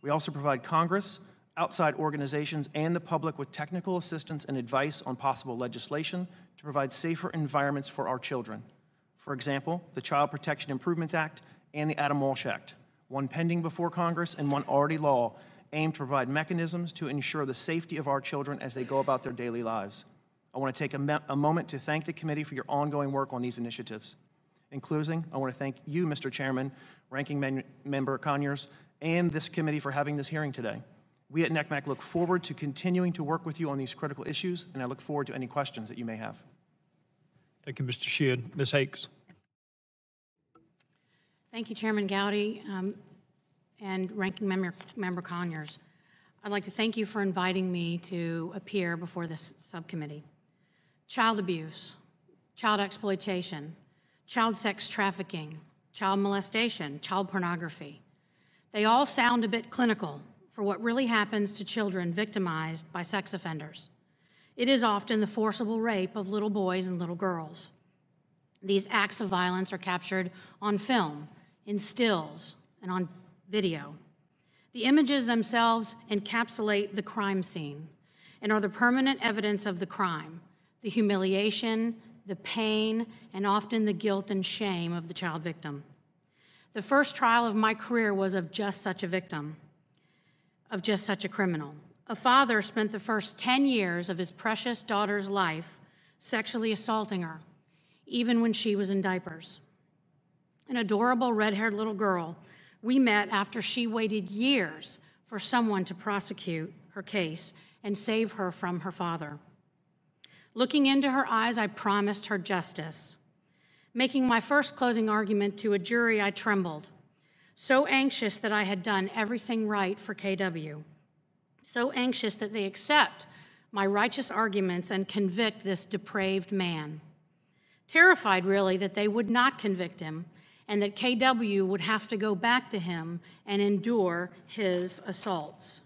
We also provide Congress, outside organizations, and the public with technical assistance and advice on possible legislation to provide safer environments for our children. For example, the Child Protection Improvements Act and the Adam Walsh Act, one pending before Congress and one already law, aim to provide mechanisms to ensure the safety of our children as they go about their daily lives. I want to take a moment to thank the committee for your ongoing work on these initiatives. In closing, I want to thank you, Mr. Chairman, Ranking Member Conyers, and this committee for having this hearing today. We at NECMAC look forward to continuing to work with you on these critical issues, and I look forward to any questions that you may have. Thank you, Mr. Sheard. Ms. Hakes. Thank you, Chairman Gowdy and Ranking Member Conyers. I'd like to thank you for inviting me to appear before this subcommittee. Child abuse, child exploitation, child sex trafficking, child molestation, child pornography. They all sound a bit clinical for what really happens to children victimized by sex offenders. It is often the forcible rape of little boys and little girls. These acts of violence are captured on film, in stills, and on video. The images themselves encapsulate the crime scene and are the permanent evidence of the crime, the humiliation, the pain, and often the guilt and shame of the child victim. The first trial of my career was of just such a victim, of just such a criminal. A father spent the first 10 years of his precious daughter's life sexually assaulting her, even when she was in diapers. An adorable red-haired little girl we met after she waited years for someone to prosecute her case and save her from her father. Looking into her eyes, I promised her justice. Making my first closing argument to a jury, I trembled, so anxious that I had done everything right for KW, so anxious that they accept my righteous arguments and convict this depraved man. Terrified, really, that they would not convict him and that KW would have to go back to him and endure his assaults.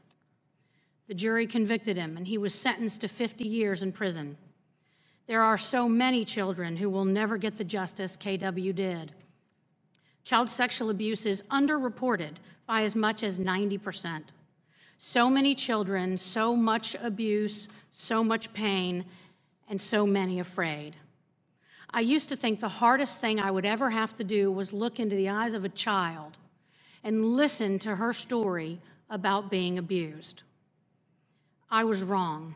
The jury convicted him, and he was sentenced to 50 years in prison. There are so many children who will never get the justice KW did. Child sexual abuse is underreported by as much as 90%. So many children, so much abuse, so much pain, and so many afraid. I used to think the hardest thing I would ever have to do was look into the eyes of a child and listen to her story about being abused. I was wrong.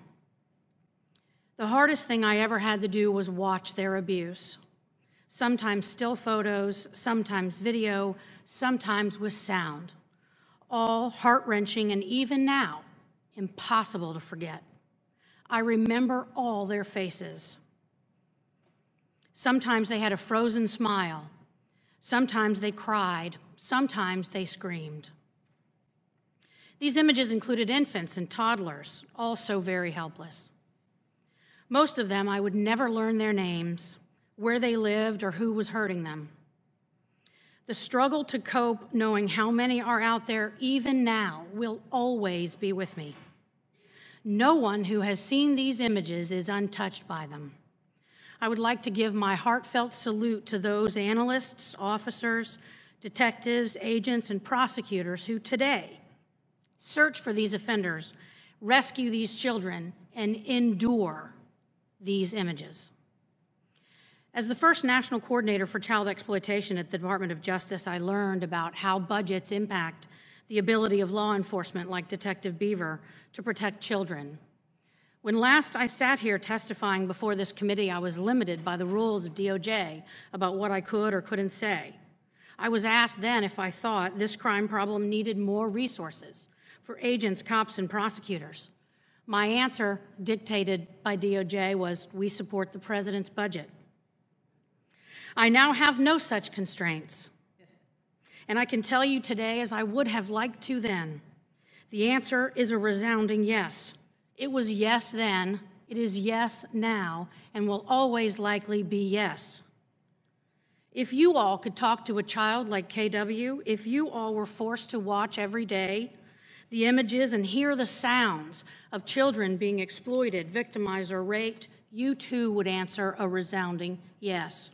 The hardest thing I ever had to do was watch their abuse. Sometimes still photos, sometimes video, sometimes with sound. All heart-wrenching and even now, impossible to forget. I remember all their faces. Sometimes they had a frozen smile. Sometimes they cried. Sometimes they screamed. These images included infants and toddlers, also very helpless. Most of them, I would never learn their names, where they lived, or who was hurting them. The struggle to cope, knowing how many are out there even now, will always be with me. No one who has seen these images is untouched by them. I would like to give my heartfelt salute to those analysts, officers, detectives, agents, and prosecutors who today search for these offenders, rescue these children, and endure these images. As the first national coordinator for child exploitation at the Department of Justice, I learned about how budgets impact the ability of law enforcement like Detective Beaver to protect children. When last I sat here testifying before this committee, I was limited by the rules of DOJ about what I could or couldn't say. I was asked then if I thought this crime problem needed more resources for agents, cops, and prosecutors. My answer, dictated by DOJ, was, we support the president's budget. I now have no such constraints. And I can tell you today, as I would have liked to then, the answer is a resounding yes. It was yes then, it is yes now, and will always likely be yes. If you all could talk to a child like KW, if you all were forced to watch every day the images and hear the sounds of children being exploited, victimized, or raped, you too would answer a resounding yes.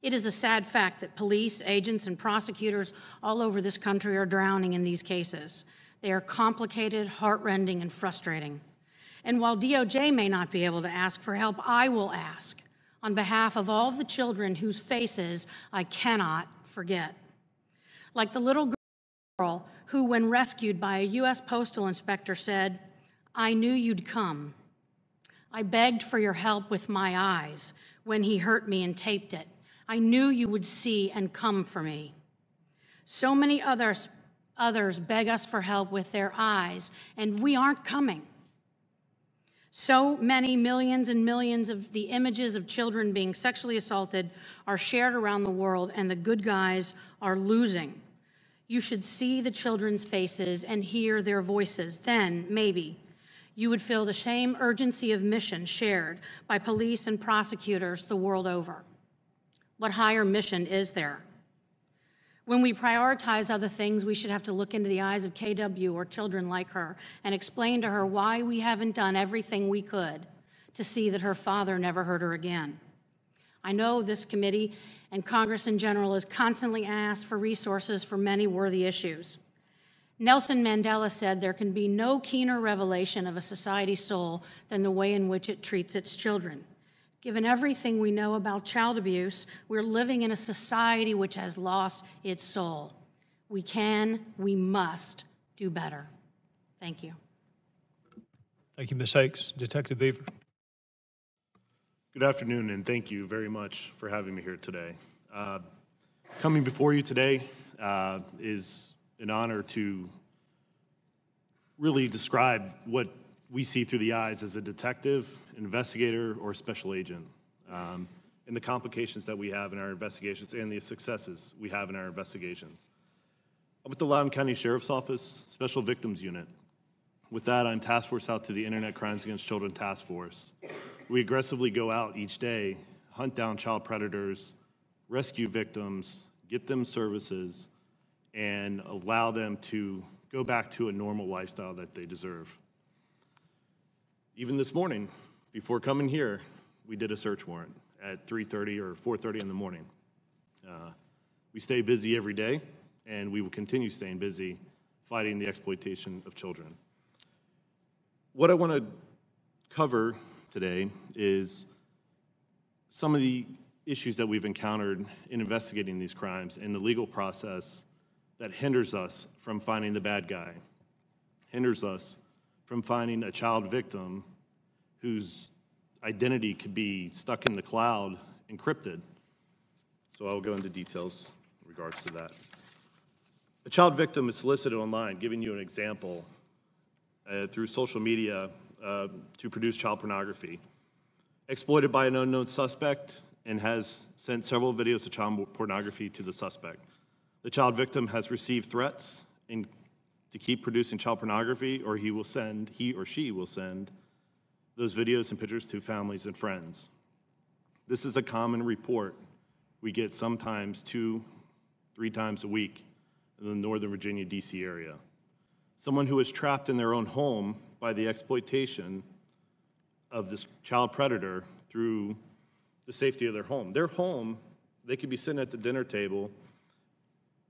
It is a sad fact that police, agents, and prosecutors all over this country are drowning in these cases. They are complicated, heartrending, and frustrating. And while DOJ may not be able to ask for help, I will ask on behalf of all of the children whose faces I cannot forget. Like the little girl who, when rescued by a U.S. postal inspector, said, "I knew you'd come. I begged for your help with my eyes when he hurt me and taped it. I knew you would see and come for me." So many others beg us for help with their eyes, and we aren't coming. So many millions and millions of the images of children being sexually assaulted are shared around the world, and the good guys are losing. You should see the children's faces and hear their voices. Then, maybe, you would feel the same urgency of mission shared by police and prosecutors the world over. What higher mission is there? When we prioritize other things, we should have to look into the eyes of KW or children like her and explain to her why we haven't done everything we could to see that her father never hurt her again. I know this committee and Congress in general is constantly asked for resources for many worthy issues. Nelson Mandela said there can be no keener revelation of a society's soul than the way in which it treats its children. Given everything we know about child abuse, we're living in a society which has lost its soul. We must do better. Thank you. Thank you, Ms. Hakes. Detective Beaver. Good afternoon, and thank you very much for having me here today. Coming before you today is an honor to really describe what we see through the eyes as a detective, investigator, or special agent, and the complications that we have in our investigations and the successes we have in our investigations. I'm with the Loudoun County Sheriff's Office, Special Victims Unit. With that, I'm task force out to the Internet Crimes Against Children Task Force. We aggressively go out each day, hunt down child predators, rescue victims, get them services, and allow them to go back to a normal lifestyle that they deserve. Even this morning, before coming here, we did a search warrant at 3:30 or 4:30 in the morning. We stay busy every day, and we will continue staying busy fighting the exploitation of children. What I want to cover today is some of the issues that we've encountered in investigating these crimes and the legal process that hinders us from finding the bad guy, hinders us from finding a child victim whose identity could be stuck in the cloud, encrypted. So I'll go into details in regards to that. A child victim is solicited online, giving you an example, through social media to produce child pornography. Exploited by an unknown suspect and has sent several videos of child pornography to the suspect. The child victim has received threats to keep producing child pornography, or he or she will send those videos and pictures to families and friends. This is a common report we get sometimes 2-3 times a week in the Northern Virginia, DC area. Someone who is trapped in their own home by the exploitation of this child predator through the safety of their home. Their home, they could be sitting at the dinner table.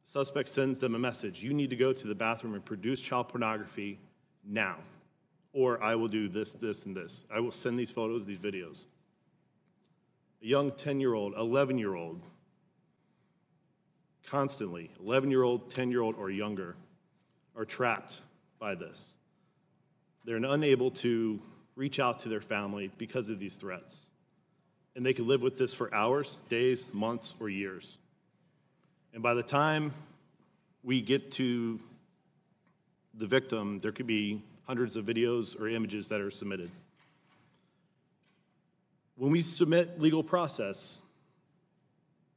Suspect sends them a message. You need to go to the bathroom and produce child pornography now, or I will do this, this, and this. I will send these photos, these videos. A young 10-year-old, 11-year-old, constantly, 11-year-old, 10-year-old, or younger, are trapped by this. They're unable to reach out to their family because of these threats. And they could live with this for hours, days, months, or years. And by the time we get to the victim, there could be hundreds of videos or images that are submitted. When we submit legal process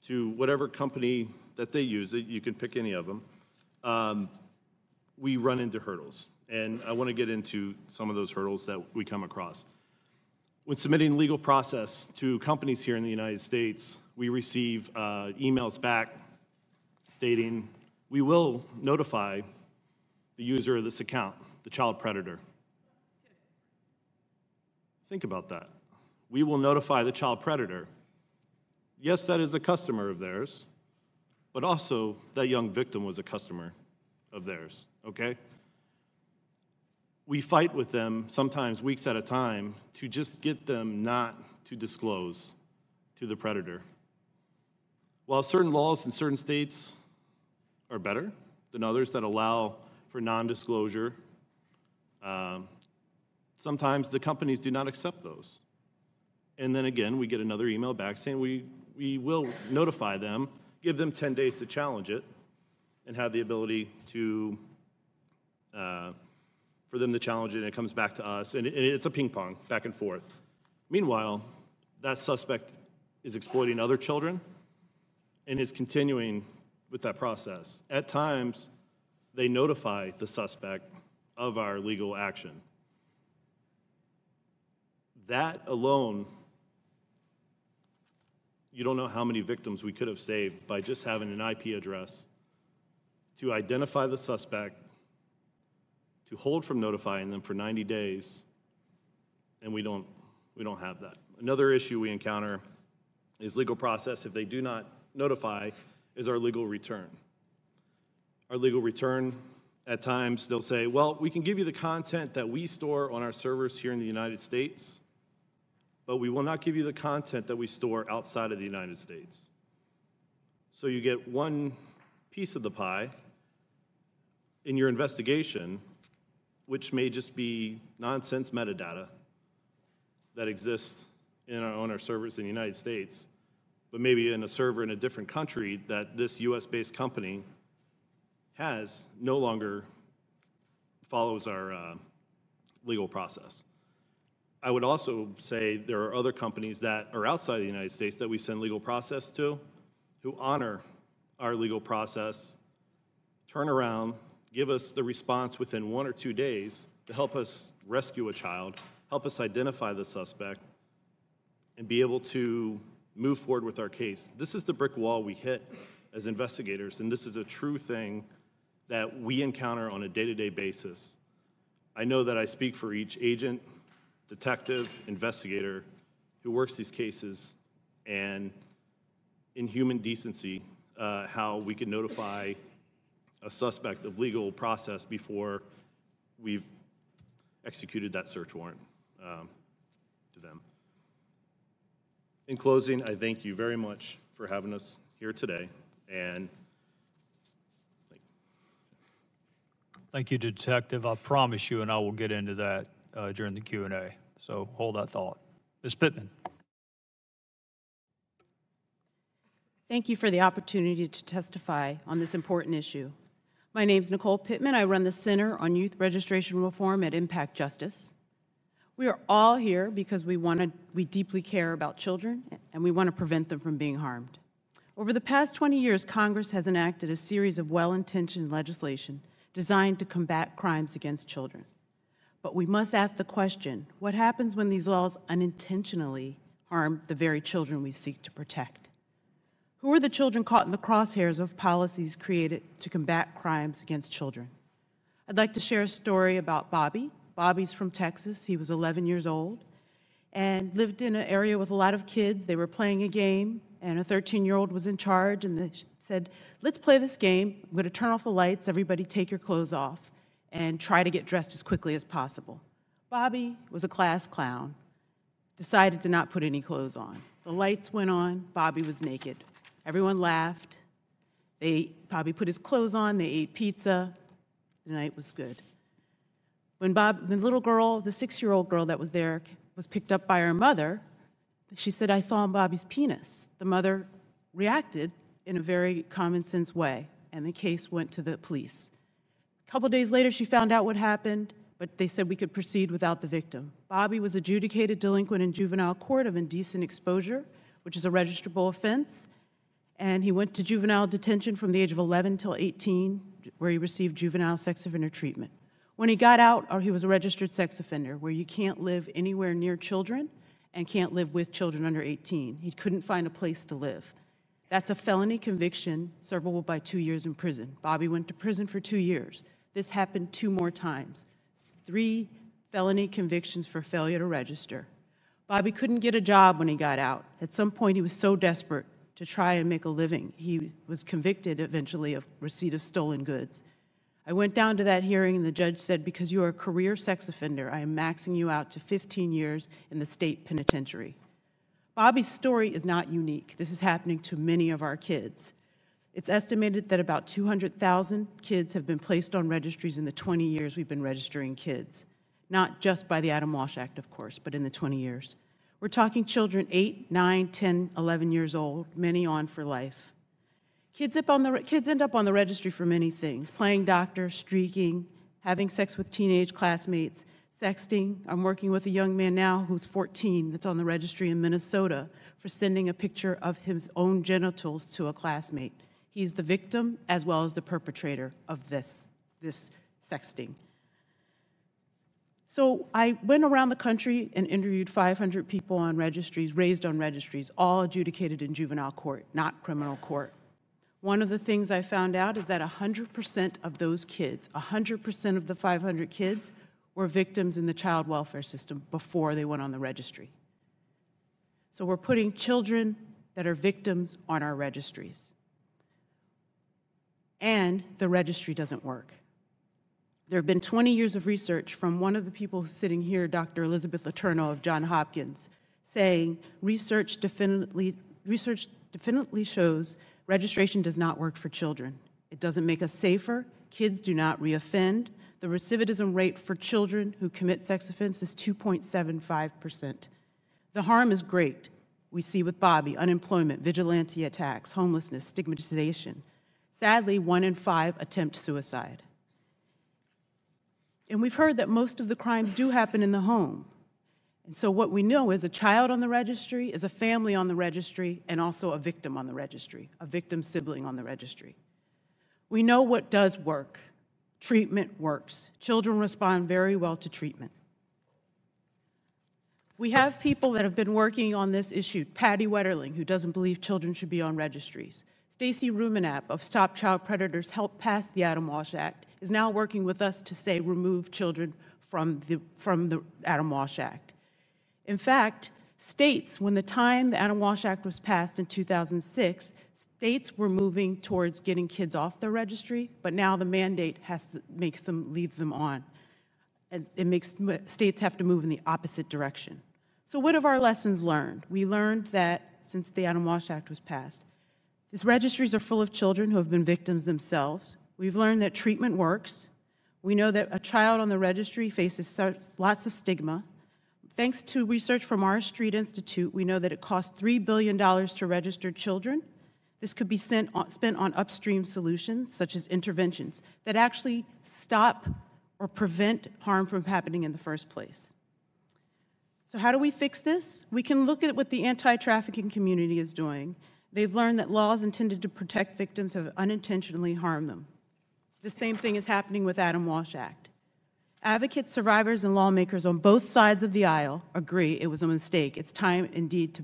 to whatever company that they use, you can pick any of them, we run into hurdles. And I want to get into some of those hurdles that we come across. When submitting legal process to companies here in the United States, we receive emails back stating, we will notify the user of this account, the child predator. Think about that. We will notify the child predator. yes, that is a customer of theirs, but also that young victim was a customer of theirs, okay? We fight with them sometimes weeks at a time to just get them not to disclose to the predator. While certain laws in certain states are better than others that allow for non-disclosure, sometimes the companies do not accept those. And then again, we get another email back saying we will notify them, give them 10 days to challenge it, and have the ability to, for them to challenge it, and it comes back to us, and it's a ping pong, back and forth. Meanwhile, that suspect is exploiting other children and is continuing with that process. At times, they notify the suspect of our legal action. That alone, you don't know how many victims we could have saved by just having an IP address to identify the suspect, to hold from notifying them for 90 days, and we don't have that. Another issue we encounter is legal process. If they do not notify, is our legal return. Our legal return, at times, they'll say, well, we can give you the content that we store on our servers here in the United States, but we will not give you the content that we store outside of the United States. So you get one piece of the pie in your investigation, which may just be nonsense metadata that exists on our servers in the United States, but maybe in a server in a different country that this US-based company has no longer follows our legal process. I would also say there are other companies that are outside the United States that we send legal process to who honor our legal process, turn around, give us the response within 1 or 2 days to help us rescue a child, help us identify the suspect, and be able to move forward with our case. This is the brick wall we hit as investigators, and this is a true thing that we encounter on a day-to-day basis. I know that I speak for each agent, detective, investigator who works these cases, and in human decency, how we can notify a suspect of legal process before we've executed that search warrant to them. In closing, I thank you very much for having us here today, and Thank you, Detective. I promise you, and I will get into that during the Q&A. So hold that thought. Ms. Pittman. Thank you for the opportunity to testify on this important issue. My name is Nicole Pittman. I run the Center on Youth Registration Reform at Impact Justice. We are all here because we deeply care about children and we want to prevent them from being harmed. Over the past 20 years, Congress has enacted a series of well-intentioned legislation designed to combat crimes against children. But we must ask the question, what happens when these laws unintentionally harm the very children we seek to protect? Who are the children caught in the crosshairs of policies created to combat crimes against children? I'd like to share a story about Bobby. Bobby's from Texas. He was 11 years old and lived in an area with a lot of kids. They were playing a game, and a 13-year-old was in charge, and they said, let's play this game. I'm going to turn off the lights. Everybody take your clothes off and try to get dressed as quickly as possible. Bobby was a class clown, decided to not put any clothes on. The lights went on. Bobby was naked. Everyone laughed. Bobby put his clothes on. They ate pizza. The night was good. When the little girl, the 6-year-old girl that was there, was picked up by her mother, she said, I saw Bobby's penis. The mother reacted in a very common sense way, and the case went to the police. A couple days later, she found out what happened, but they said we could proceed without the victim. Bobby was adjudicated delinquent in juvenile court of indecent exposure, which is a registrable offense, and he went to juvenile detention from the age of 11 till 18, where he received juvenile sex offender treatment. When he got out, he was a registered sex offender, where you can't live anywhere near children and can't live with children under 18. He couldn't find a place to live. That's a felony conviction servable by 2 years in prison. Bobby went to prison for 2 years. This happened 2 more times. 3 felony convictions for failure to register. Bobby couldn't get a job when he got out. At some point, he was so desperate to try and make a living. He was convicted eventually of receipt of stolen goods. I went down to that hearing and the judge said, because you are a career sex offender, I am maxing you out to 15 years in the state penitentiary. Bobby's story is not unique. This is happening to many of our kids. It's estimated that about 200,000 kids have been placed on registries in the 20 years we've been registering kids. Not just by the Adam Walsh Act, of course, but in the 20 years. We're talking children 8, 9, 10, 11 years old, many on for life. Kids end up on the registry for many things: playing doctor, streaking, having sex with teenage classmates, sexting. I'm working with a young man now who's 14 that's on the registry in Minnesota for sending a picture of his own genitals to a classmate. He's the victim as well as the perpetrator of this sexting. So I went around the country and interviewed 500 people on registries, raised on registries, all adjudicated in juvenile court, not criminal court. One of the things I found out is that 100% of those kids, 100% of the 500 kids, were victims in the child welfare system before they went on the registry. So we're putting children that are victims on our registries. And the registry doesn't work. There have been 20 years of research from one of the people sitting here, Dr. Elizabeth Letourneau of Johns Hopkins, saying research definitely shows registration does not work for children. It doesn't make us safer. Kids do not reoffend. The recidivism rate for children who commit sex offenses is 2.75%. The harm is great. We see with Bobby, unemployment, vigilante attacks, homelessness, stigmatization. Sadly, 1 in 5 attempt suicide. And we've heard that most of the crimes do happen in the home. And so what we know is a child on the registry is a family on the registry and also a victim on the registry, a victim sibling on the registry. We know what does work. Treatment works. Children respond very well to treatment. We have people that have been working on this issue. Patty Wetterling, who doesn't believe children should be on registries. Stacy Rumenap of Stop Child Predators helped pass the Adam Walsh Act, is now working with us to say remove children from the Adam Walsh Act. In fact, states, when the time the Adam Walsh Act was passed in 2006, states were moving towards getting kids off the registry, but now the mandate makes them leave them on. And it makes states have to move in the opposite direction. So what have our lessons learned? We learned that since the Adam Walsh Act was passed, these registries are full of children who have been victims themselves. We've learned that treatment works. We know that a child on the registry faces lots of stigma. Thanks to research from our Street Institute, we know that it costs $3 billion to register children. This could be spent on upstream solutions, such as interventions, that actually stop or prevent harm from happening in the first place. So how do we fix this? We can look at what the anti-trafficking community is doing. They've learned that laws intended to protect victims have unintentionally harmed them. The same thing is happening with Adam Walsh Act. Advocates, survivors, and lawmakers on both sides of the aisle agree it was a mistake. It's time, indeed,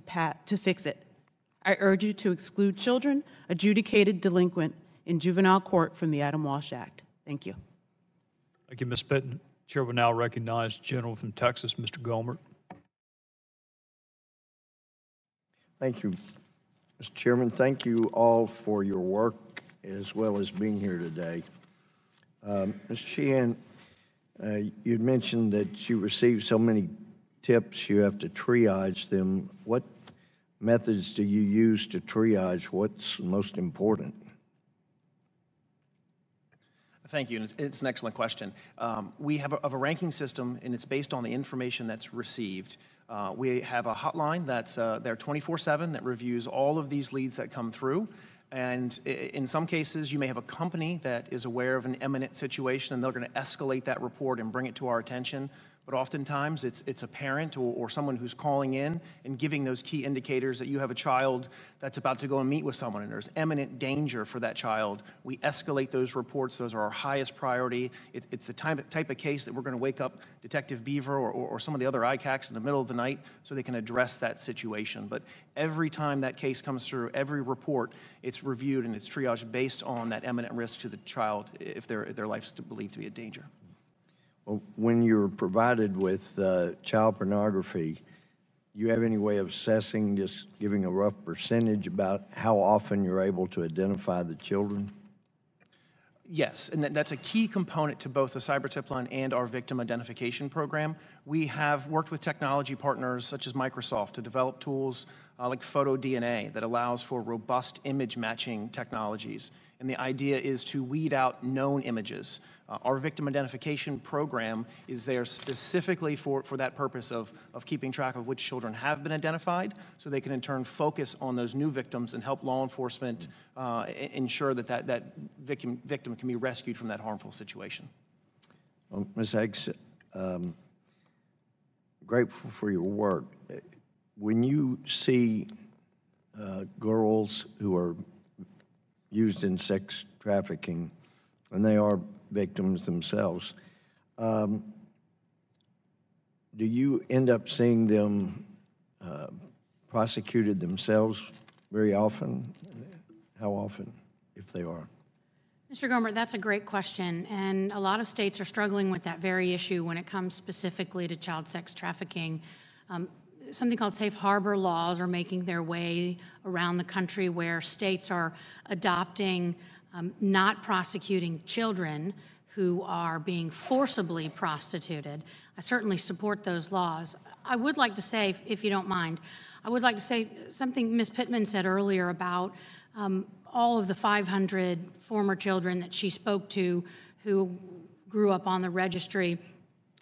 to fix it. I urge you to exclude children adjudicated delinquent in juvenile court from the Adam Walsh Act. Thank you. Thank you, Ms. Pitton. Chair will now recognize the gentleman from Texas, Mr. Gohmert. Thank you, Mr. Chairman. Thank you all for your work as well as being here today. Mr. Sheehan, you'd mentioned that you received so many tips, you have to triage them. What methods do you use to triage what's most important? Thank you, and it's an excellent question. We have a ranking system, and it's based on the information that's received. We have a hotline that's there 24/7 that reviews all of these leads that come through. And in some cases, you may have a company that is aware of an imminent situation, and they're going to escalate that report and bring it to our attention. But oftentimes, it's a parent or someone who's calling in and giving those key indicators that you have a child that's about to go and meet with someone, and there's imminent danger for that child. We escalate those reports. Those are our highest priority. It's the type of case that we're going to wake up Detective Beaver or some of the other ICACs in the middle of the night so they can address that situation. But every time that case comes through, every report, it's reviewed and it's triaged based on that imminent risk to the child if their life's believed to be a danger. Well, when you're provided with child pornography, you have any way of assessing, just giving a rough percentage about how often you're able to identify the children? Yes, and that's a key component to both the cyber tip line and our victim identification program. We have worked with technology partners such as Microsoft to develop tools like photo DNA that allows for robust image matching technologies. And the idea is to weed out known images. Our victim identification program is there specifically for that purpose of keeping track of which children have been identified, so they can in turn focus on those new victims and help law enforcement ensure that victim can be rescued from that harmful situation. Well, Ms. Higgs, grateful for your work. When you see girls who are used in sex trafficking, and they are victims themselves, do you end up seeing them prosecuted themselves very often? How often, if they are? Mr. Gomer, that's a great question, and a lot of states are struggling with that very issue when it comes specifically to child sex trafficking. Something called safe harbor laws are making their way around the country where states are adopting not prosecuting children who are being forcibly prostituted. I certainly support those laws. I would like to say, if you don't mind, I would like to say something Ms. Pittman said earlier about all of the 500 former children that she spoke to who grew up on the registry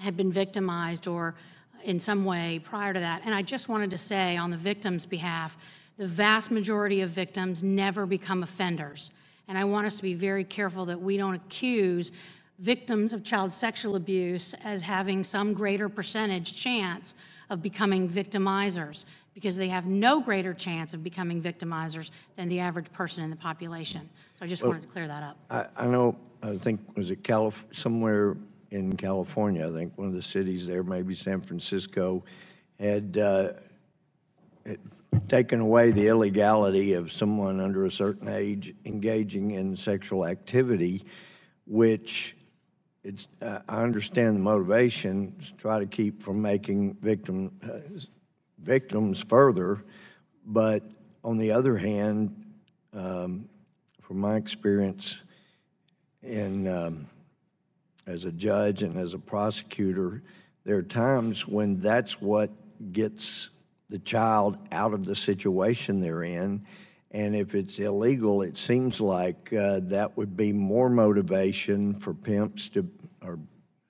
had been victimized or in some way prior to that. And I just wanted to say on the victims' behalf, the vast majority of victims never become offenders. And I want us to be very careful that we don't accuse victims of child sexual abuse as having some greater percentage chance of becoming victimizers, because they have no greater chance of becoming victimizers than the average person in the population. So I just wanted to clear that up. I know, I think, was it somewhere in California, I think one of the cities there, maybe San Francisco, had taken away the illegality of someone under a certain age engaging in sexual activity, which I understand the motivation to try to keep from making victims further, but on the other hand, from my experience as a judge and as a prosecutor, there are times when that's what gets the child out of the situation they're in. And if it's illegal, it seems like that would be more motivation for pimps or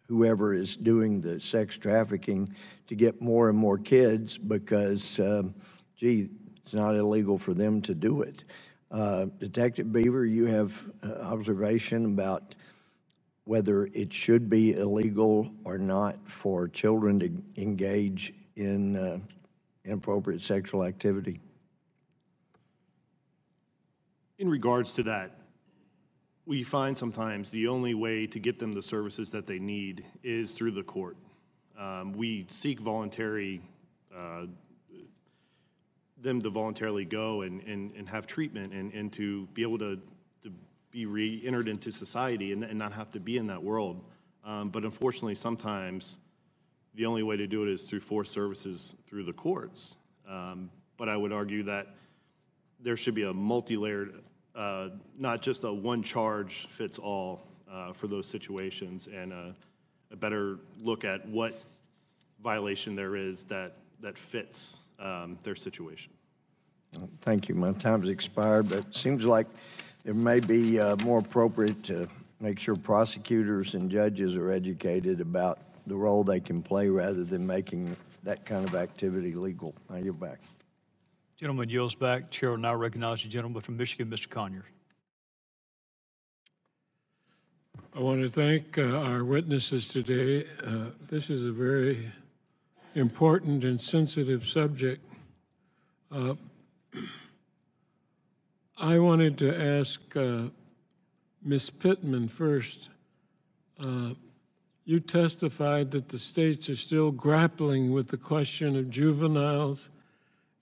whoever is doing the sex trafficking to get more and more kids because, gee, it's not illegal for them to do it. Detective Beaver, you have observation about whether it should be illegal or not for children to engage in inappropriate sexual activity? In regards to that, we find sometimes the only way to get them the services that they need is through the court. We seek them to voluntarily go and have treatment and to be able to be re-entered into society and not have to be in that world. But unfortunately, sometimes the only way to do it is through forced services through the courts. But I would argue that there should be a multi-layered, not just a one charge fits all for those situations, and a better look at what violation there is that fits their situation. Thank you. My time's expired, but it seems like it may be more appropriate to make sure prosecutors and judges are educated about the role they can play rather than making that kind of activity legal. I yield back. Gentleman yields back. Chair will now recognize the gentleman from Michigan, Mr. Conyers. I want to thank our witnesses today. This is a very important and sensitive subject. I wanted to ask Ms. Pittman first. You testified that the states are still grappling with the question of juveniles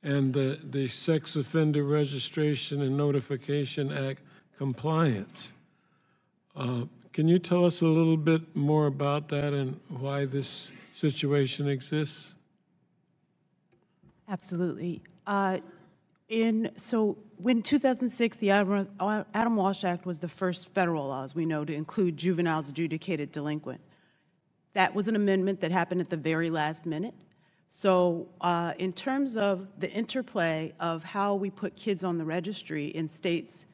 and the Sex Offender Registration and Notification Act compliance. Can you tell us a little bit more about that and why this situation exists? Absolutely. So when 2006, the Adam Walsh Act was the first federal law, as we know, to include juveniles adjudicated delinquent. That was an amendment that happened at the very last minute. So in terms of the interplay of how we put kids on the registry in states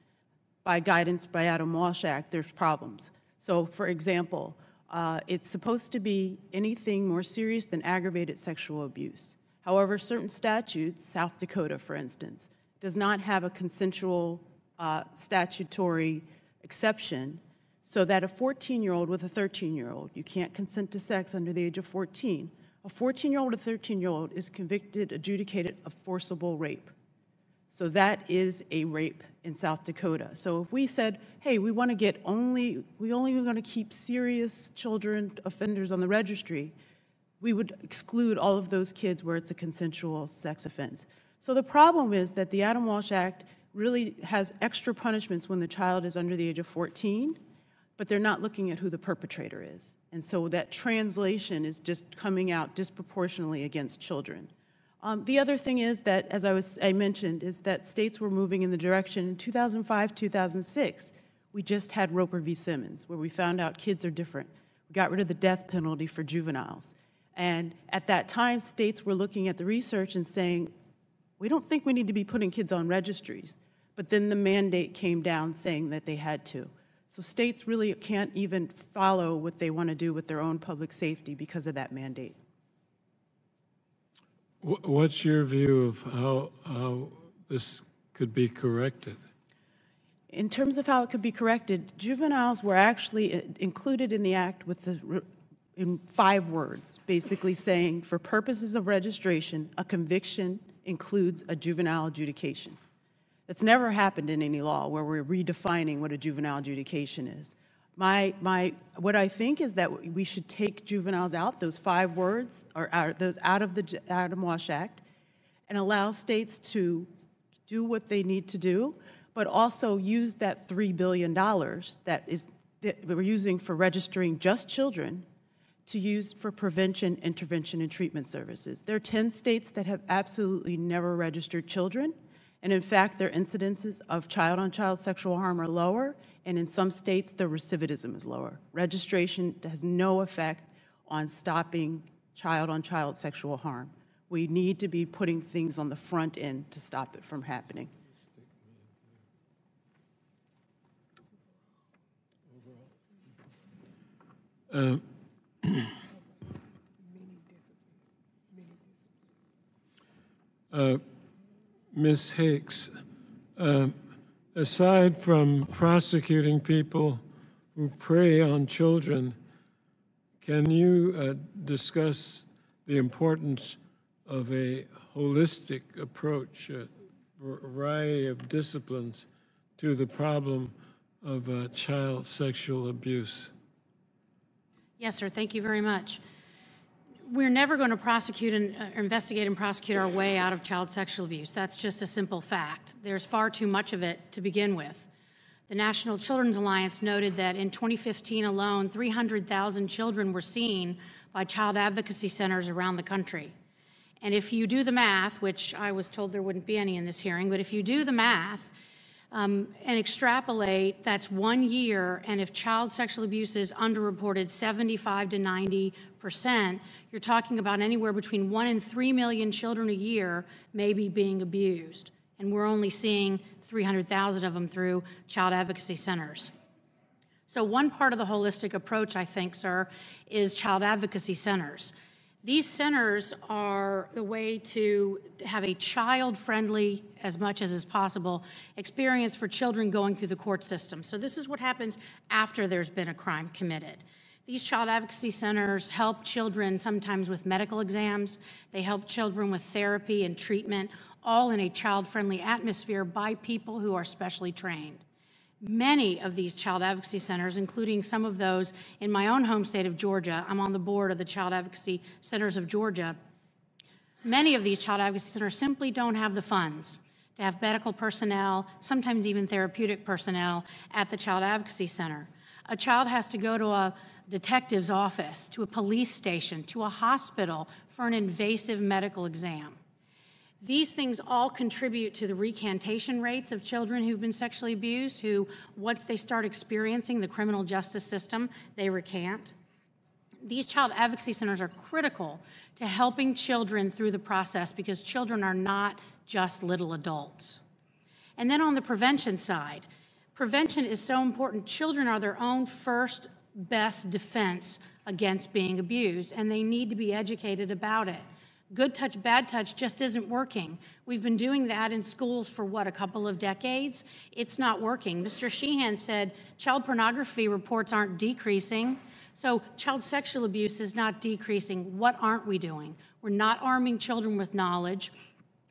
by guidance by Adam Walsh Act, there's problems. So for example, it's supposed to be anything more serious than aggravated sexual abuse. However, certain statutes, South Dakota, for instance, does not have a consensual statutory exception, so that a 14-year-old with a 13-year-old, you can't consent to sex under the age of 14. A 14-year-old or 13-year-old is convicted, adjudicated of forcible rape. So that is a rape in South Dakota. So if we said, hey, we only want to keep serious children offenders on the registry, we would exclude all of those kids where it's a consensual sex offense. So the problem is that the Adam Walsh Act really has extra punishments when the child is under the age of 14, but they're not looking at who the perpetrator is. And so that translation is just coming out disproportionately against children. The other thing is that, as I mentioned, is that states were moving in the direction in 2005, 2006. We just had Roper v. Simmons, where we found out kids are different. We got rid of the death penalty for juveniles. And at that time, states were looking at the research and saying, we don't think we need to be putting kids on registries. But then the mandate came down saying that they had to. So states really can't even follow what they want to do with their own public safety because of that mandate. What's your view of how this could be corrected? In terms of how it could be corrected, juveniles were actually included in the act in 5 words, basically saying, for purposes of registration, a conviction includes a juvenile adjudication. That's never happened in any law where we're redefining what a juvenile adjudication is. What I think is that we should take juveniles out, those 5 words, or out of the Adam Walsh Act, and allow states to do what they need to do, but also use that $3 billion that we're using for registering just children to use for prevention, intervention, and treatment services. There are 10 states that have absolutely never registered children, and in fact, their incidences of child-on-child sexual harm are lower, and in some states, the recidivism is lower. Registration has no effect on stopping child-on-child sexual harm. We need to be putting things on the front end to stop it from happening. Ms. Hicks, aside from prosecuting people who prey on children, can you discuss the importance of a holistic approach, a variety of disciplines to the problem of child sexual abuse? Yes, sir. Thank you very much. We're never going to prosecute and investigate and prosecute our way out of child sexual abuse. That's just a simple fact. There's far too much of it to begin with. The National Children's Alliance noted that in 2015 alone, 300,000 children were seen by child advocacy centers around the country. And if you do the math, which I was told there wouldn't be any in this hearing, but if you do the math and extrapolate, that's 1 year, and if child sexual abuse is underreported 75 to 90%, you're talking about anywhere between 1 and 3 million children a year maybe being abused. And we're only seeing 300,000 of them through child advocacy centers. So one part of the holistic approach, I think, sir, is child advocacy centers. These centers are the way to have a child-friendly, as much as is possible, experience for children going through the court system. So this is what happens after there's been a crime committed. These child advocacy centers help children sometimes with medical exams. They help children with therapy and treatment, all in a child-friendly atmosphere by people who are specially trained. Many of these child advocacy centers, including some of those in my own home state of Georgia, I'm on the board of the Child Advocacy Centers of Georgia, many of these child advocacy centers simply don't have the funds to have medical personnel, sometimes even therapeutic personnel at the child advocacy center. A child has to go to a detective's office, to a police station, to a hospital for an invasive medical exam. These things all contribute to the recantation rates of children who've been sexually abused, who, once they start experiencing the criminal justice system, they recant. These child advocacy centers are critical to helping children through the process because children are not just little adults. And then on the prevention side, prevention is so important. Children are their own first best defense against being abused, and they need to be educated about it. Good touch, bad touch just isn't working. We've been doing that in schools for, what, a couple of decades? It's not working. Mr. Sheehan said child pornography reports aren't decreasing, so child sexual abuse is not decreasing. What aren't we doing? We're not arming children with knowledge.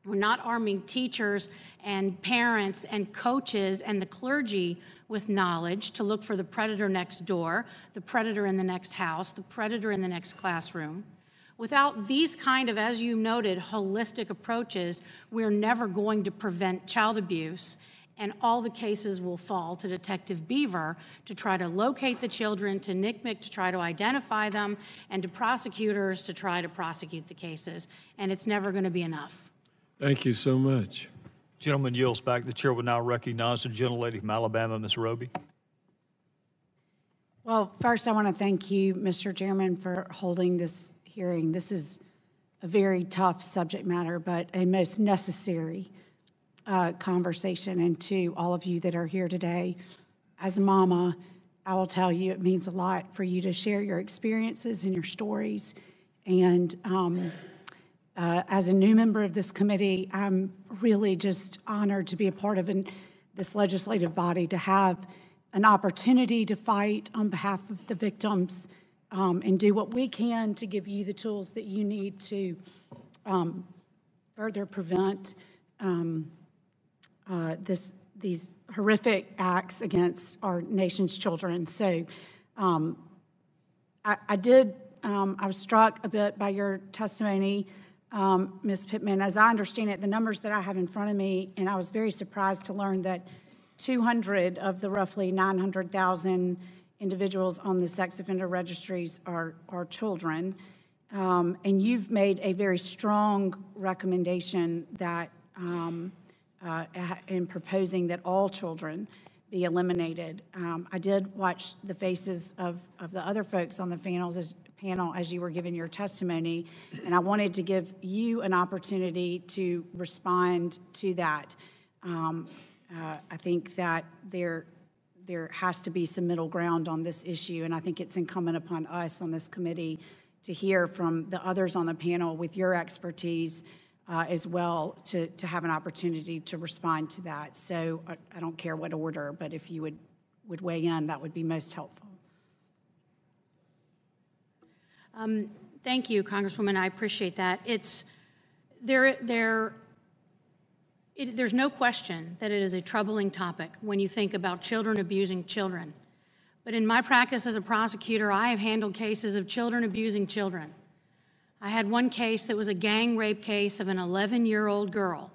We're not arming teachers and parents and coaches and the clergy with knowledge to look for the predator next door, the predator in the next house, the predator in the next classroom. Without these kind of, as you noted, holistic approaches, we're never going to prevent child abuse, and all the cases will fall to Detective Beaver to try to locate the children, to NCMEC to try to identify them, and to prosecutors to try to prosecute the cases, and it's never going to be enough. Thank you so much. Gentleman yields back. The chair will now recognize the gentlelady from Alabama, Ms. Roby. Well, first I want to thank you, Mr. Chairman, for holding this hearing. This is a very tough subject matter, but a most necessary conversation. And to all of you that are here today, as a mama, I will tell you it means a lot for you to share your experiences and your stories. And as a new member of this committee, I'm really just honored to be a part of this legislative body, to have an opportunity to fight on behalf of the victims and do what we can to give you the tools that you need to further prevent these horrific acts against our nation's children. So I was struck a bit by your testimony, Ms. Pittman. As I understand it, the numbers that I have in front of me, and I was very surprised to learn that 200 of the roughly 900,000 individuals on the sex offender registries are children. And you've made a very strong recommendation that in proposing that all children be eliminated. I did watch the faces of the other folks on the panel as you were giving your testimony, and I wanted to give you an opportunity to respond to that. I think that there has to be some middle ground on this issue, and I think it's incumbent upon us on this committee to hear from the others on the panel with your expertise as well to have an opportunity to respond to that. So I don't care what order, but if you would weigh in, that would be most helpful. Thank you, Congresswoman. I appreciate that. There's no question that it is a troubling topic when you think about children abusing children. But in my practice as a prosecutor, I have handled cases of children abusing children. I had one case that was a gang rape case of an 11-year-old girl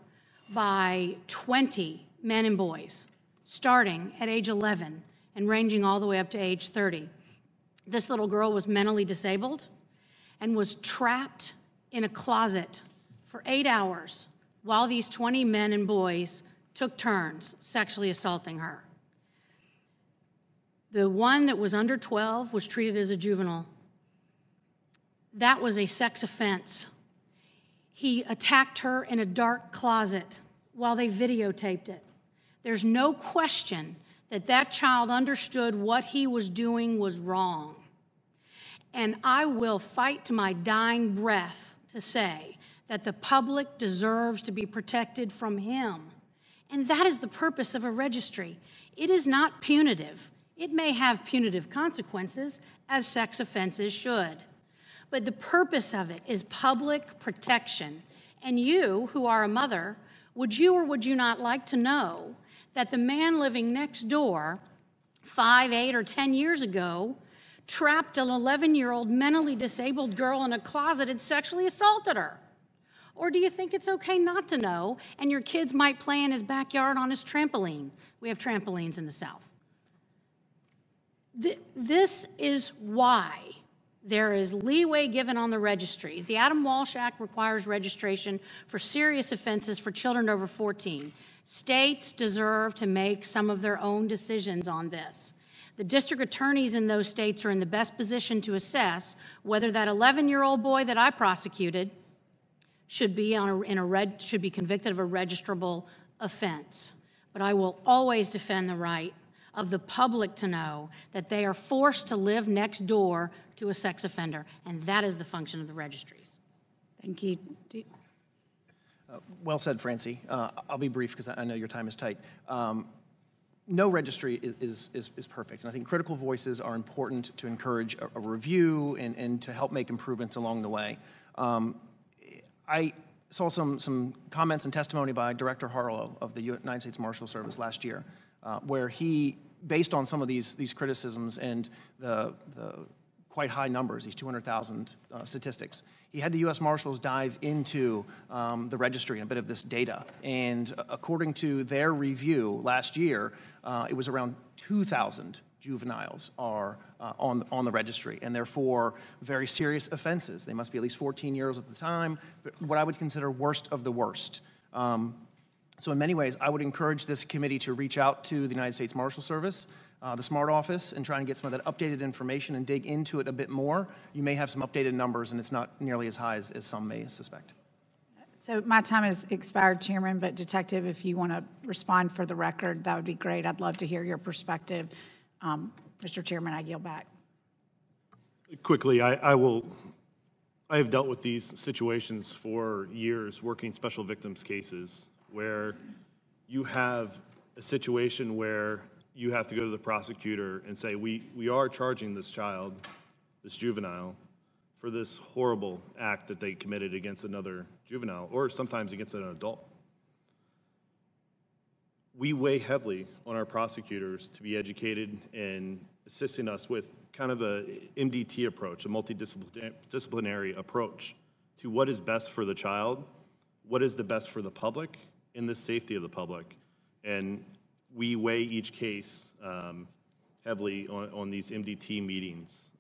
by 20 men and boys, starting at age 11 and ranging all the way up to age 30. This little girl was mentally disabled and was trapped in a closet for 8 hours while these 20 men and boys took turns sexually assaulting her. The one that was under 12 was treated as a juvenile. That was a sex offense. He attacked her in a dark closet while they videotaped it. There's no question that that child understood what he was doing was wrong. And I will fight to my dying breath to say that the public deserves to be protected from him. And that is the purpose of a registry. It is not punitive. It may have punitive consequences, as sex offenses should. But the purpose of it is public protection. And you, who are a mother, would you or would you not like to know that the man living next door 5, 8, or 10 years ago trapped an 11-year-old mentally disabled girl in a closet and sexually assaulted her? Or do you think it's okay not to know and your kids might play in his backyard on his trampoline? We have trampolines in the South. This is why there is leeway given on the registries. The Adam Walsh Act requires registration for serious offenses for children over 14. States deserve to make some of their own decisions on this. The district attorneys in those states are in the best position to assess whether that 11-year-old boy that I prosecuted should be convicted of a registrable offense. But I will always defend the right of the public to know that they are forced to live next door to a sex offender, and that is the function of the registries. Thank you. Well said, Francie. I'll be brief because I know your time is tight. No registry is perfect, and I think critical voices are important to encourage a review and to help make improvements along the way. I saw some comments and testimony by Director Harlow of the United States Marshal Service last year, where he, based on some of these criticisms and the quite high numbers, these 200,000 statistics, he had the U.S. Marshals dive into the registry and a bit of this data. And according to their review last year, it was around 2,000 juveniles are on the registry, and therefore very serious offenses. They must be at least 14 years at the time, what I would consider worst of the worst. So in many ways, I would encourage this committee to reach out to the United States Marshal Service, the SMART office, and try and get some of that updated information and dig into it a bit more. You may have some updated numbers, and it's not nearly as high as some may suspect. So my time has expired, Chairman, but Detective, if you want to respond for the record, that would be great. I'd love to hear your perspective. Mr. Chairman, I yield back. Quickly, I have dealt with these situations for years, working special victims cases, where you have a situation where you have to go to the prosecutor and say, we are charging this child, this juvenile, for this horrible act that they committed against another juvenile, or sometimes against an adult. We weigh heavily on our prosecutors to be educated and assisting us with kind of a MDT approach, a multidisciplinary approach to what is best for the child, what is the best for the public, and the safety of the public. And we weigh each case heavily on these MDT meetings.